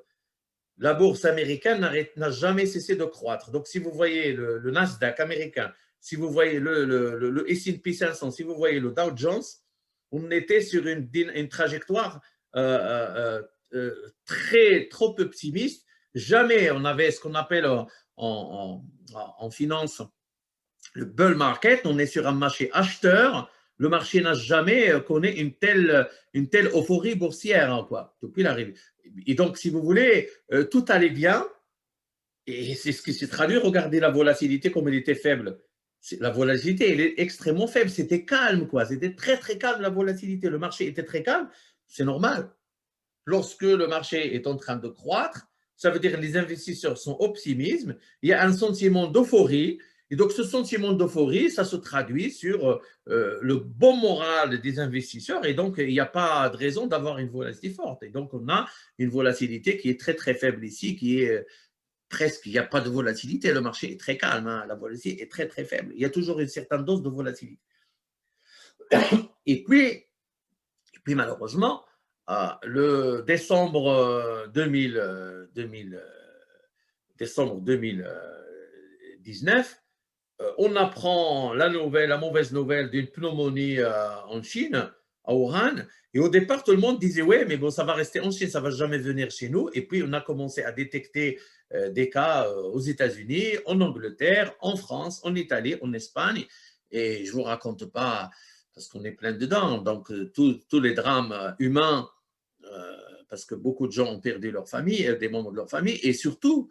la bourse américaine n'a jamais cessé de croître. Donc, si vous voyez le Nasdaq américain, si vous voyez le S&P 500, si vous voyez le Dow Jones, on était sur une trajectoire trop optimiste. Jamais on avait ce qu'on appelle en finance le bull market. On est sur un marché acheteur. Le marché n'a jamais connu une telle euphorie boursière, quoi, depuis l'arrivée. Et donc, si vous voulez, tout allait bien. Et c'est ce qui s'est traduit. Regardez la volatilité comme elle était faible. La volatilité, elle est extrêmement faible. C'était calme, quoi. C'était très, très calme, la volatilité. Le marché était très calme. C'est normal. Lorsque le marché est en train de croître, ça veut dire que les investisseurs sont optimistes. Il y a un sentiment d'euphorie. Et donc, ce sentiment d'euphorie, ça se traduit sur le bon moral des investisseurs. Et donc, il n'y a pas de raison d'avoir une volatilité forte. Et donc, on a une volatilité qui est très, très faible ici, qui est presque, il n'y a pas de volatilité. Le marché est très calme. Hein, la volatilité est très, très faible. Il y a toujours une certaine dose de volatilité. Et puis malheureusement, le décembre 2019, on apprend la mauvaise nouvelle d'une pneumonie en Chine, à Wuhan. Et au départ, tout le monde disait, ouais, mais bon, ça va rester en Chine, ça ne va jamais venir chez nous. Et puis, on a commencé à détecter des cas aux États-Unis, en Angleterre, en France, en Italie, en Espagne. Et je ne vous raconte pas, parce qu'on est plein dedans. Donc, tous les drames humains, parce que beaucoup de gens ont perdu leur famille, des membres de leur famille, et surtout,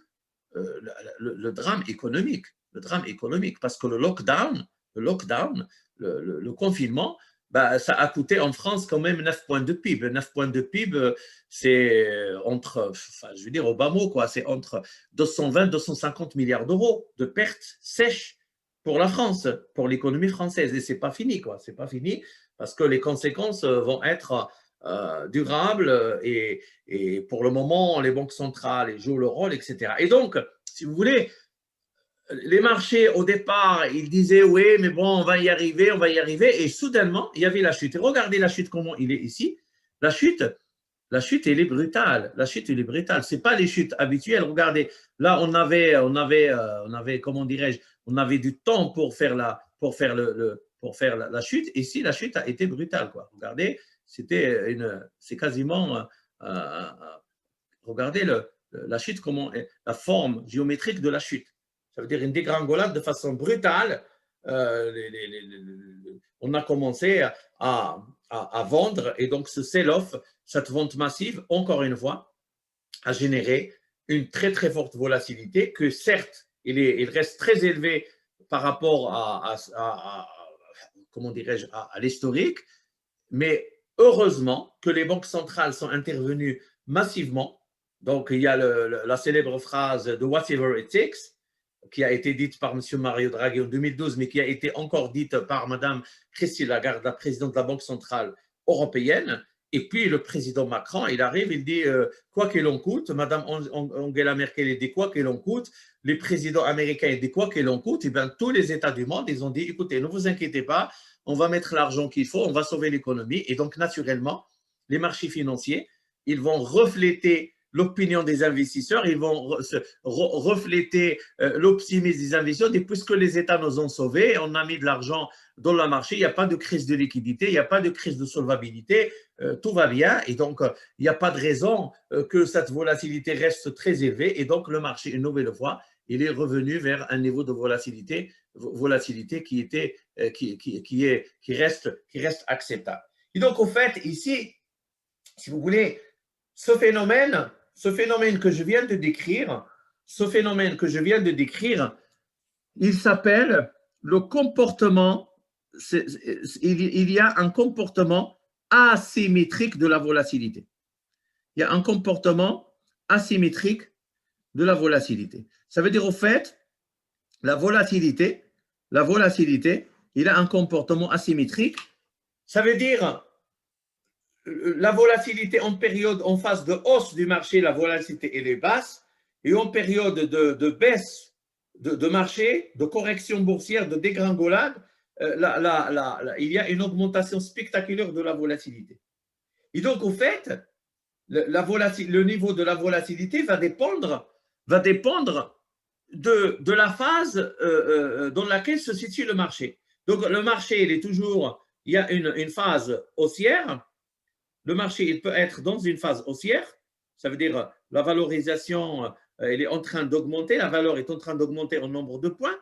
le drame économique. Le drame économique, parce que le lockdown, le confinement, bah, ça a coûté en France quand même 9 points de PIB. 9 points de PIB, c'est entre, enfin, je veux dire au bas mot, quoi, c'est entre 220 250 milliards d'euros de pertes sèches pour la France, pour l'économie française. Et c'est pas fini, quoi. C'est pas fini parce que les conséquences vont être durables et pour le moment, les banques centrales jouent le rôle, etc. Et donc, si vous voulez, les marchés, au départ, ils disaient, oui, mais bon, on va y arriver, on va y arriver. Et soudainement, il y avait la chute. Et regardez la chute, comment il est ici. La chute, elle est brutale. La chute, elle est brutale. Ce n'est pas les chutes habituelles. Regardez, là, on avait comment dirais-je, on avait du temps pour faire la chute. Ici, la chute a été brutale, quoi. Regardez, c'est quasiment, regardez la chute, la forme géométrique de la chute. Ça veut dire une dégringolade de façon brutale. On a commencé à vendre et donc ce sell-off, cette vente massive, encore une fois, a généré une très très forte volatilité que certes, il reste très élevé par rapport comment dirais-je, à l'historique, mais heureusement que les banques centrales sont intervenues massivement. Donc, il y a la célèbre phrase de Whatever it takes, qui a été dite par M. Mario Draghi en 2012, mais qui a été encore dite par Mme Christine Lagarde, la présidente de la Banque centrale européenne. Et puis, le président Macron, il arrive, il dit quoi qu'il en coûte. Mme Angela Merkel, il dit quoi qu'il en coûte. Les présidents américains, ils disent quoi qu'il en coûte. Et bien, tous les États du monde, ils ont dit écoutez, ne vous inquiétez pas, on va mettre l'argent qu'il faut, on va sauver l'économie. Et donc, naturellement, les marchés financiers, ils vont refléter l'opinion des investisseurs, ils vont refléter l'optimisme des investisseurs. Et puisque les États nous ont sauvés, on a mis de l'argent dans le marché, il n'y a pas de crise de liquidité, il n'y a pas de crise de solvabilité, tout va bien. Et donc, il n'y a pas de raison que cette volatilité reste très élevée. Et donc, le marché, une nouvelle fois, il est revenu vers un niveau de volatilité qui reste acceptable. Et donc, au fait, ici, si vous voulez, ce phénomène que je viens de décrire, il s'appelle le comportement, il y a un comportement asymétrique de la volatilité. Il y a un comportement asymétrique de la volatilité. Ça veut dire au fait, la volatilité, il a un comportement asymétrique. Ça veut dire la volatilité en phase de hausse du marché, la volatilité elle est basse, et en période de baisse de marché, de correction boursière, de dégringolade, il y a une augmentation spectaculaire de la volatilité. Et donc, au fait, le niveau de la volatilité va dépendre de la phase dans laquelle se situe le marché. Donc, le marché, il y a une phase haussière. Le marché, il peut être dans une phase haussière, ça veut dire la valorisation, elle est en train d'augmenter, la valeur est en train d'augmenter en nombre de points,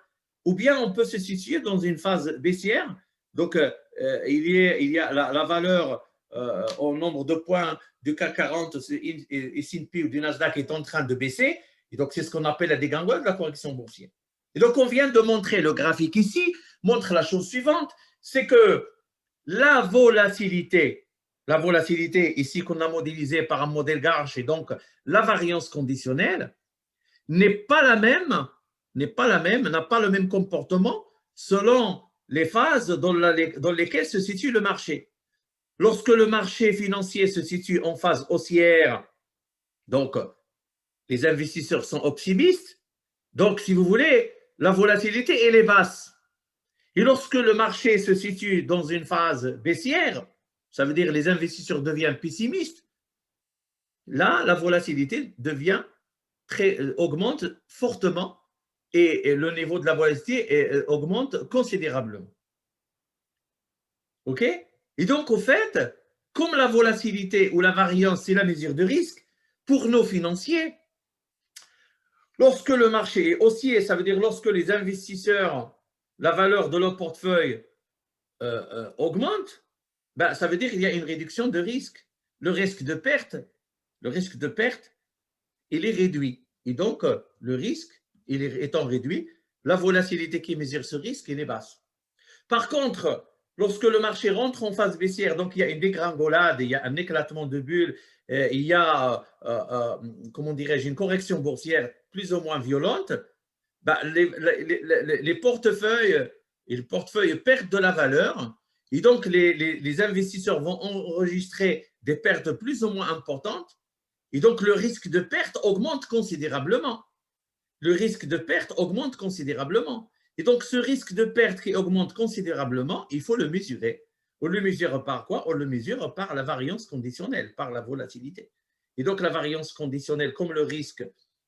ou bien on peut se situer dans une phase baissière. Donc, il y a la valeur en nombre de points du CAC 40 et S&P ou du Nasdaq est en train de baisser. Et donc, c'est ce qu'on appelle la dégringolade de la correction boursière. Et donc, on vient de montrer, le graphique ici montre la chose suivante, c'est que la volatilité ici qu'on a modélisée par un modèle Garch et donc la variance conditionnelle n'a pas le même comportement selon les phases dans lesquelles se situe le marché. Lorsque le marché financier se situe en phase haussière, donc les investisseurs sont optimistes, donc si vous voulez, la volatilité elle est basse. Et lorsque le marché se situe dans une phase baissière, ça veut dire les investisseurs deviennent pessimistes, là, la volatilité augmente fortement et le niveau de la volatilité augmente considérablement. OK? Et donc, au fait, comme la volatilité ou la variance, c'est la mesure de risque, pour nos financiers, lorsque le marché est haussier, ça veut dire lorsque les investisseurs, la valeur de leur portefeuille augmente, ben, ça veut dire qu'il y a une réduction de risque. Le risque de perte, il est réduit. Et donc, le risque, étant réduit, la volatilité qui mesure ce risque, elle est basse. Par contre, lorsque le marché rentre en phase baissière, donc il y a une dégringolade, il y a un éclatement de bulles, il y a, comment dirais-je, une correction boursière plus ou moins violente, ben, les portefeuilles perdent de la valeur et donc les investisseurs vont enregistrer des pertes plus ou moins importantes et donc le risque de perte augmente considérablement. Le risque de perte augmente considérablement. Et donc, ce risque de perte qui augmente considérablement, il faut le mesurer. On le mesure par quoi? On le mesure par la variance conditionnelle, par la volatilité. Et donc, la variance conditionnelle, comme le risque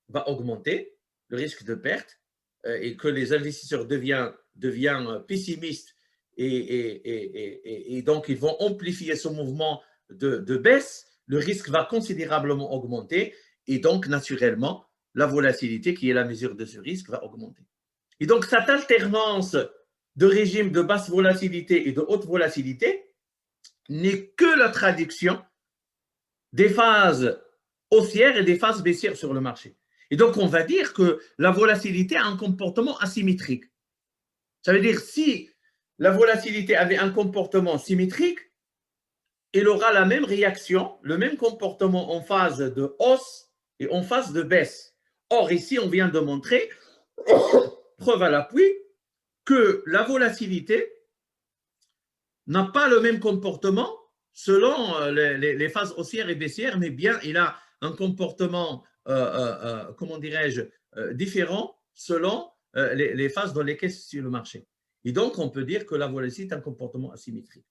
va augmenter, le risque de perte, et que les investisseurs deviennent pessimistes, et donc ils vont amplifier ce mouvement de baisse, le risque va considérablement augmenter, et donc, naturellement, la volatilité, qui est la mesure de ce risque, va augmenter. Et donc, cette alternance de régime de basse volatilité et de haute volatilité n'est que la traduction des phases haussières et des phases baissières sur le marché. Et donc, on va dire que la volatilité a un comportement asymétrique. Ça veut dire si la volatilité avait un comportement symétrique, elle aura la même réaction, le même comportement en phase de hausse et en phase de baisse. Or, ici, on vient de montrer, preuve à l'appui, que la volatilité n'a pas le même comportement selon les phases haussières et baissières, mais bien il a un comportement, comment dirais-je, différent selon les phases dans lesquelles se situe le marché. Et donc, on peut dire que la volatilité est un comportement asymétrique.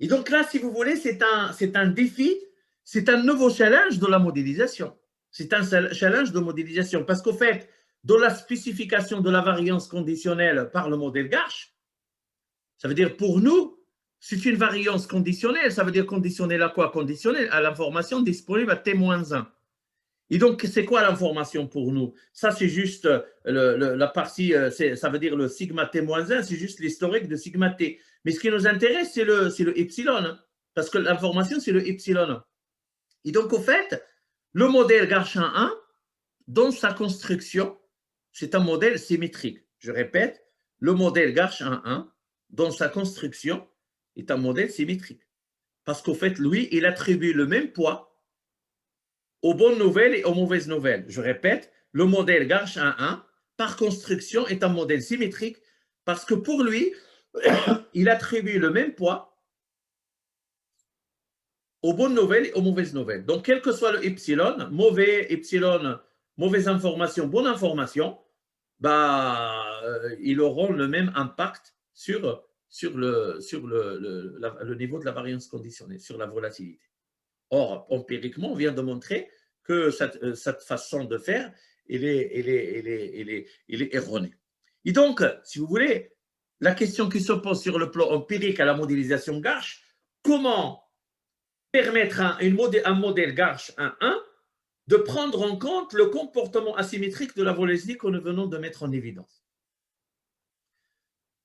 Et donc là, si vous voulez, c'est un défi, c'est un nouveau challenge de la modélisation. C'est un challenge de modélisation parce qu'au fait, dans la spécification de la variance conditionnelle par le modèle Garch, ça veut dire pour nous, c'est une variance conditionnelle. Ça veut dire conditionnelle à quoi? Conditionnelle à l'information disponible à T-1. Et donc, c'est quoi l'information pour nous? Ça, c'est juste la partie, ça veut dire le sigma T-1, c'est juste l'historique de sigma T. Mais ce qui nous intéresse, c'est le epsilon, hein, parce que l'information, c'est le epsilon. Et donc, au fait, le modèle Garchin 1, dans sa construction, c'est un modèle symétrique. Je répète, le modèle Garchin 1, dans sa construction, est un modèle symétrique. Parce qu'au fait, lui, il attribue le même poids aux bonnes nouvelles et aux mauvaises nouvelles. Je répète, le modèle Garchin 1, par construction, est un modèle symétrique parce que pour lui, il attribue le même poids aux bonnes nouvelles et aux mauvaises nouvelles. Donc, quel que soit le epsilon, mauvaise information, bonne information, bah, ils auront le même impact sur le niveau de la variance conditionnelle, sur la volatilité. Or, empiriquement, on vient de montrer que cette façon de faire, elle est erronée. Et donc, si vous voulez, la question qui se pose sur le plan empirique à la modélisation Garch, comment permettre à un modèle Garch 1.1 de prendre en compte le comportement asymétrique de la volatilité que nous venons de mettre en évidence.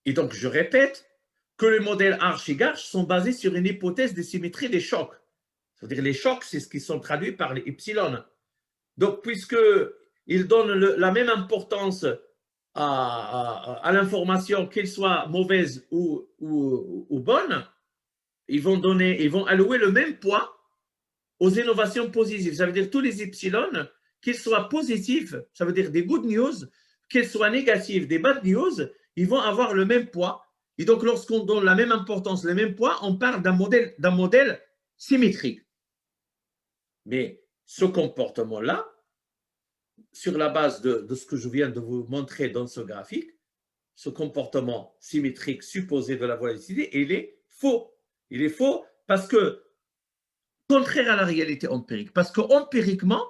Et donc, je répète que les modèles Arch et Garch sont basés sur une hypothèse de symétrie des chocs. C'est-à-dire les chocs, c'est ce qui sont traduits par les epsilon. Donc, puisqu'ils donnent la même importance à l'information, qu'elle soit mauvaise ou bonne, ils vont allouer le même poids aux innovations positives. Ça veut dire tous les epsilon, qu'ils soient positifs, ça veut dire des good news, qu'ils soient négatifs, des bad news, ils vont avoir le même poids. Et donc, lorsqu'on donne la même importance, le même poids, on parle d'un modèle symétrique. Mais ce comportement-là, sur la base de ce que je viens de vous montrer dans ce graphique, ce comportement symétrique supposé de la volatilité, il est faux. Il est faux parce que, contraire à la réalité empirique, parce qu'empiriquement,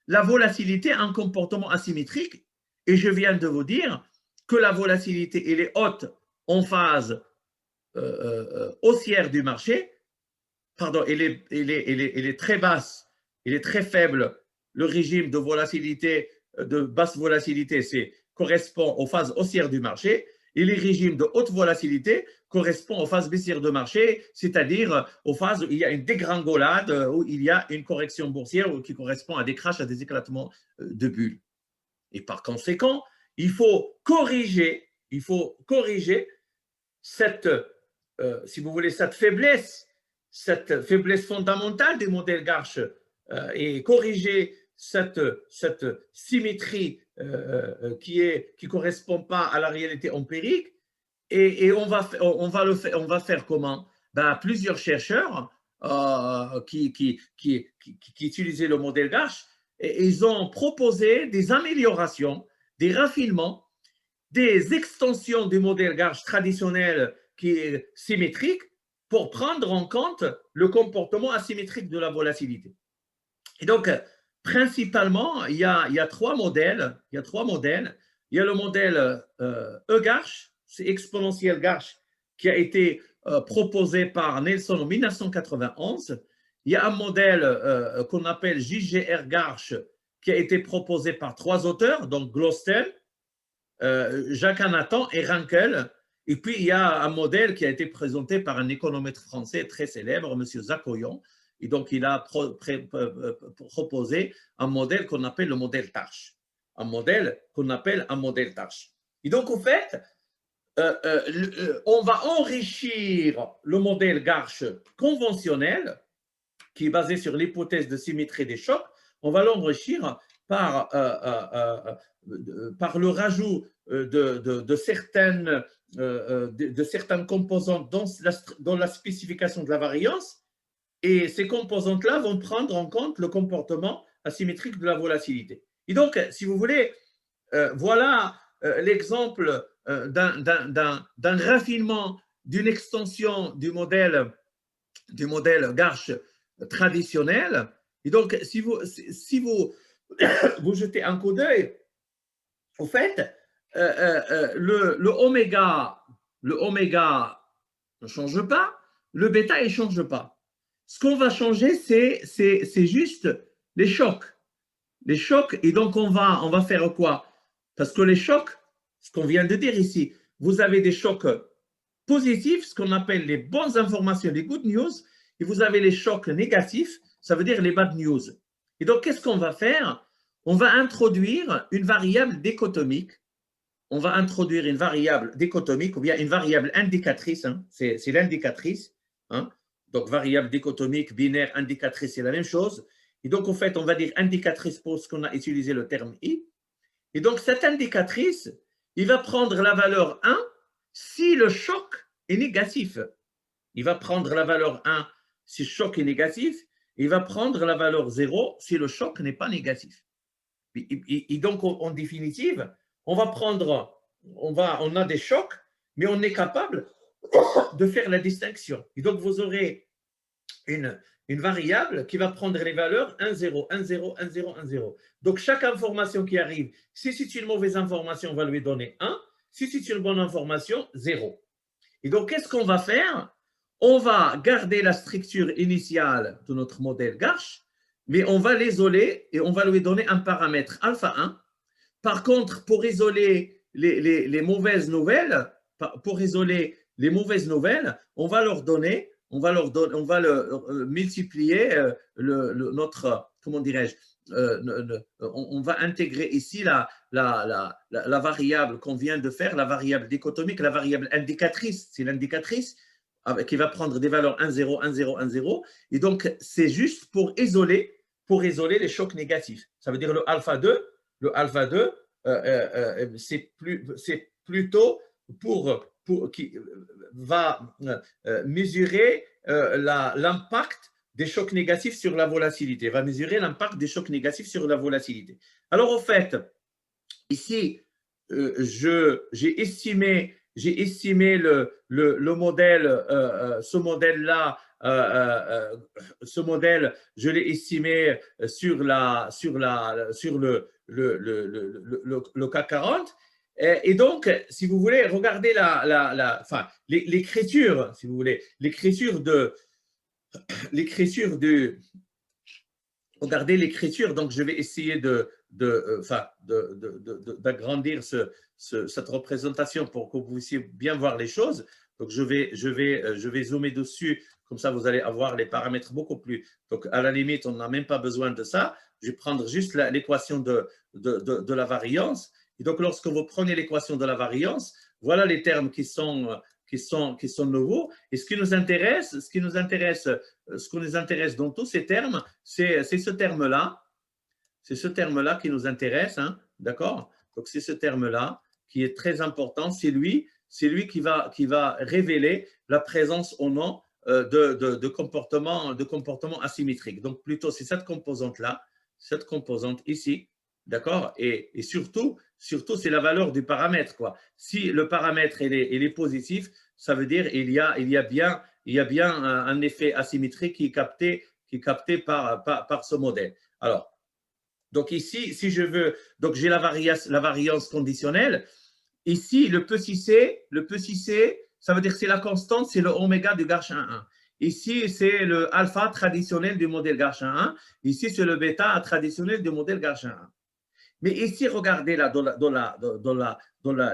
la volatilité a un comportement asymétrique et je viens de vous dire que la volatilité elle est haute en phase haussière du marché, pardon, elle est très basse, elle est très faible. Le régime de volatilité, de basse volatilité, correspond aux phases haussières du marché et les régimes de haute volatilité correspondent aux phases baissières de marché, c'est-à-dire aux phases où il y a une dégringolade, où il y a une correction boursière qui correspond à des crashs, à des éclatements de bulles. Et par conséquent, il faut corriger cette, si vous voulez, cette faiblesse fondamentale des modèles Garch et corriger cette symétrie qui ne correspond pas à la réalité empirique. Et on va faire comment? Ben, plusieurs chercheurs qui utilisaient le modèle Garch, et ils ont proposé des améliorations, des raffinements, des extensions du modèle Garch traditionnel qui est symétrique pour prendre en compte le comportement asymétrique de la volatilité. Et donc, principalement, il y a trois modèles. Il y a le modèle E-Garch, c'est exponentiel Garch, qui a été proposé par Nelson en 1991. Il y a un modèle qu'on appelle JGR Garch, qui a été proposé par trois auteurs, donc Glostel, Jacques Anathan et Rankel. Et puis, il y a un modèle qui a été présenté par un économètre français très célèbre, M. Zakoyan. Et donc, il a proposé un modèle qu'on appelle le modèle Tarsch. Un modèle qu'on appelle un modèle Tarsch. Et donc, au fait, on va enrichir le modèle Garch conventionnel, qui est basé sur l'hypothèse de symétrie des chocs. On va l'enrichir par le rajout de certaines composantes dans la spécification de la variance, et ces composantes-là vont prendre en compte le comportement asymétrique de la volatilité. Et donc, si vous voulez, voilà l'exemple d'un raffinement, d'une extension du modèle Garch traditionnel. Et donc, si vous jetez un coup d'œil, au fait, le oméga ne change pas, le bêta ne change pas. Ce qu'on va changer, c'est juste les chocs. Les chocs, et donc on va faire quoi? Parce que les chocs, ce qu'on vient de dire ici, vous avez des chocs positifs, ce qu'on appelle les bonnes informations, les good news, et vous avez les chocs négatifs, ça veut dire les bad news. Et donc, qu'est-ce qu'on va faire? On va introduire une variable dichotomique. On va introduire une variable dichotomique ou bien une variable indicatrice, hein, c'est l'indicatrice. Hein. Donc, variable dichotomique, binaire, indicatrice, c'est la même chose. Et donc, en fait, on va dire indicatrice pour ce qu'on a utilisé le terme I. Et donc, cette indicatrice, il va prendre la valeur 1 si le choc est négatif. Il va prendre la valeur 1 si le choc est négatif. Il va prendre la valeur 0 si le choc n'est pas négatif. Et donc, en définitive, on a des chocs, mais on est capable de faire la distinction. Et donc, vous aurez une variable qui va prendre les valeurs 1, 0, 1, 0, 1, 0, 1, 0. Donc, chaque information qui arrive, si c'est une mauvaise information, on va lui donner 1. Si c'est une bonne information, 0. Et donc, qu'est-ce qu'on va faire? On va garder la structure initiale de notre modèle Garch, mais on va l'isoler et on va lui donner un paramètre alpha 1. Par contre, pour isoler les mauvaises nouvelles, on va multiplier notre, comment dirais-je, on va intégrer ici la variable qu'on vient de faire, la variable dichotomique, la variable indicatrice, c'est l'indicatrice qui va prendre des valeurs 1, 0, 1, 0, 1, 0. Et donc, c'est juste pour isoler les chocs négatifs. Ça veut dire le alpha 2, c'est plutôt qui va mesurer l'impact des chocs négatifs sur la volatilité, Alors, au fait, ici, j'ai estimé le modèle, ce modèle-là ce modèle, je l'ai estimé sur le CAC 40. Et donc, si vous voulez, regardez l'écriture, si vous voulez, regardez l'écriture. Donc, je vais essayer d'agrandir cette représentation pour que vous puissiez bien voir les choses. Donc, je vais zoomer dessus. Comme ça, vous allez avoir les paramètres beaucoup plus. Donc, à la limite, on n'a même pas besoin de ça. Je vais prendre juste l'équation de la variance. Et donc, lorsque vous prenez l'équation de la variance, voilà les termes qui sont nouveaux. Et ce qui nous intéresse dans tous ces termes, c'est ce terme-là. C'est ce terme-là qui nous intéresse, hein, d'accord? Donc, c'est ce terme-là qui est très important. C'est lui qui va révéler la présence ou non de comportements asymétriques. Donc, plutôt, c'est cette composante-là, cette composante ici, d'accord? Et surtout, c'est la valeur du paramètre, quoi. Si le paramètre il est positif, ça veut dire il y a bien un effet asymétrique qui est capté par ce modèle. Alors, donc ici, si je veux, donc j'ai la variance conditionnelle. Ici, le petit c, ça veut dire que c'est la constante, c'est le oméga du Garchin 1. Ici, c'est le alpha traditionnel du modèle Garchin 1. Ici, c'est le bêta traditionnel du modèle Garchin 1. Mais ici, regardez là, dans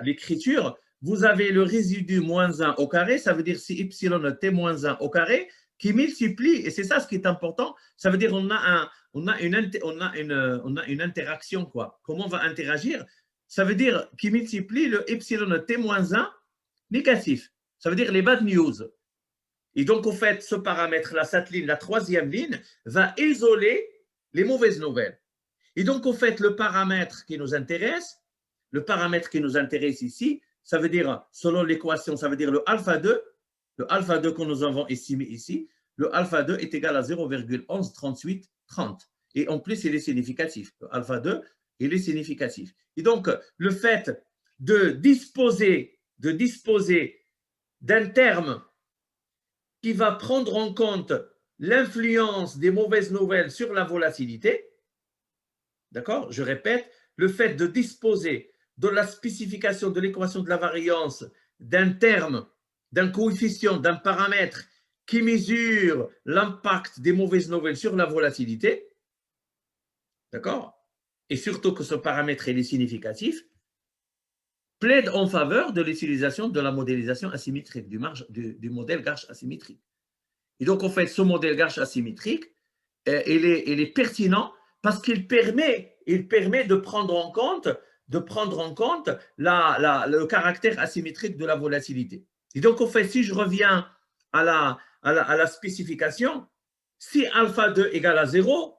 l'écriture, vous avez le résidu moins 1 au carré, ça veut dire si epsilon t moins 1 au carré, qui multiplie, et c'est ça ce qui est important, ça veut dire on a une interaction, quoi. Comment on va interagir? Ça veut dire qui multiplie le epsilon t moins 1 négatif. Ça veut dire les bad news. Et donc, au fait, ce paramètre-là, cette ligne, la troisième ligne, va isoler les mauvaises nouvelles. Et donc, au fait, le paramètre qui nous intéresse ici, ça veut dire, selon l'équation, ça veut dire le alpha 2 que nous avons estimé ici, le alpha 2 est égal à 0,113830. Et en plus, il est significatif. Le alpha 2, il est significatif. Et donc, le fait de disposer d'un terme qui va prendre en compte l'influence des mauvaises nouvelles sur la volatilité, d'accord? Je répète, le fait de disposer de la spécification de l'équation de la variance d'un terme, d'un coefficient, d'un paramètre qui mesure l'impact des mauvaises nouvelles sur la volatilité, d'accord? Et surtout que ce paramètre est significatif, plaide en faveur de l'utilisation de la modélisation asymétrique, du modèle Garch asymétrique. Et donc, en fait, ce modèle Garch asymétrique, il est pertinent parce qu'il permet de prendre en compte le caractère asymétrique de la volatilité. Et donc, en fait, si je reviens à la spécification, si alpha 2 égale à 0,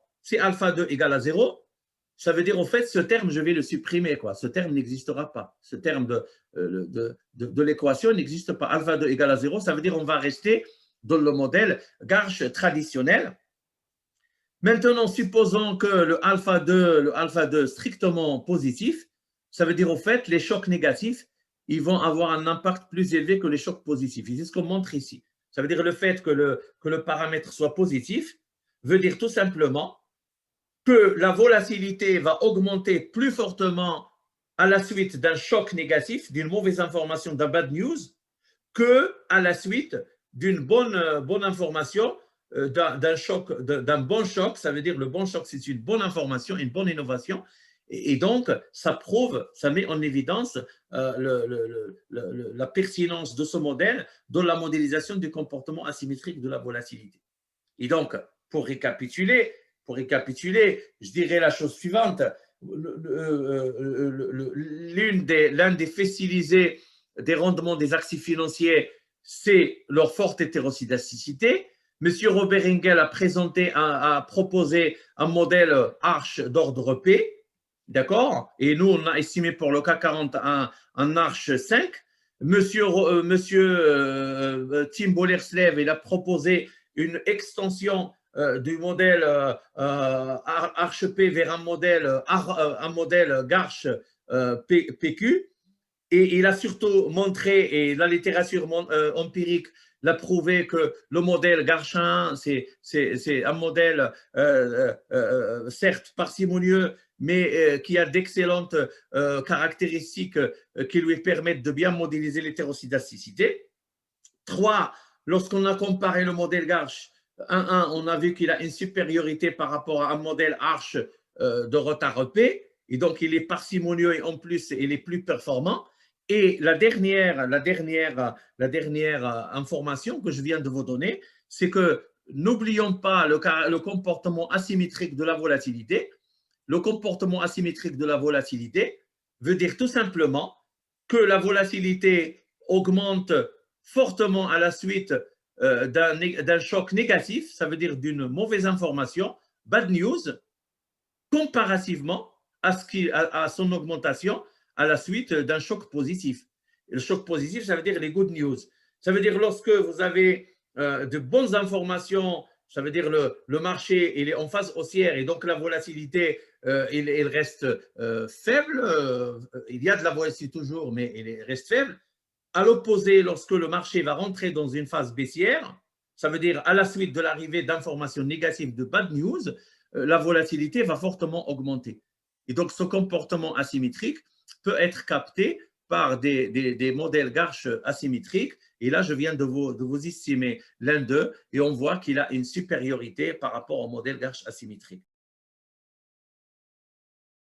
ça veut dire, en fait, ce terme, je vais le supprimer, quoi. Ce terme n'existera pas. Ce terme de l'équation n'existe pas. Alpha 2 égale à 0, ça veut dire qu'on va rester dans le modèle Garch traditionnel. Maintenant, supposons que le alpha 2 strictement positif, ça veut dire, au fait, les chocs négatifs, ils vont avoir un impact plus élevé que les chocs positifs. C'est ce qu'on montre ici. Ça veut dire le fait que le paramètre soit positif veut dire tout simplement que la volatilité va augmenter plus fortement à la suite d'un choc négatif, d'une mauvaise information, d'un bad news, que à la suite d'une bonne information, d'un bon choc. Ça veut dire le bon choc, c'est une bonne information, une bonne innovation. Et donc, ça met en évidence la pertinence de ce modèle dans la modélisation du comportement asymétrique de la volatilité. Et donc, pour récapituler, je dirais la chose suivante. L'un des faits stylisés des rendements des actifs financiers, c'est leur forte hétéroscédasticité. Monsieur Robert Engel a proposé un modèle arche d'ordre P, d'accord? Et nous, on a estimé pour le CAC 40 un arche 5. Monsieur Tim Bolerslev, il a proposé une extension du modèle Arche P vers un modèle Garch PQ. Et il a surtout montré, et la littérature empirique l'a prouvé, que le modèle Garchin, c'est un modèle certes parcimonieux, mais qui a d'excellentes caractéristiques qui lui permettent de bien modéliser l'hétérosidacité. 3, lorsqu'on a comparé le modèle Garch, on a vu qu'il a une supériorité par rapport à un modèle Arch de retard EP, et donc il est parcimonieux et en plus il est plus performant. Et la dernière information que je viens de vous donner, c'est que n'oublions pas le comportement asymétrique de la volatilité. Le comportement asymétrique de la volatilité veut dire tout simplement que la volatilité augmente fortement à la suite d'un choc négatif, ça veut dire d'une mauvaise information, bad news, comparativement à son augmentation à la suite d'un choc positif. Et le choc positif, ça veut dire les good news. Ça veut dire lorsque vous avez de bonnes informations, ça veut dire le marché il est en phase haussière et donc la volatilité il reste faible. Il y a de la volatilité toujours, mais il reste faible. À l'opposé, lorsque le marché va rentrer dans une phase baissière, ça veut dire à la suite de l'arrivée d'informations négatives, de bad news, la volatilité va fortement augmenter. Et donc, ce comportement asymétrique peut être capté par des modèles Garch asymétriques. Et là, je viens de vous estimer l'un d'eux et on voit qu'il a une supériorité par rapport au modèle Garch asymétrique.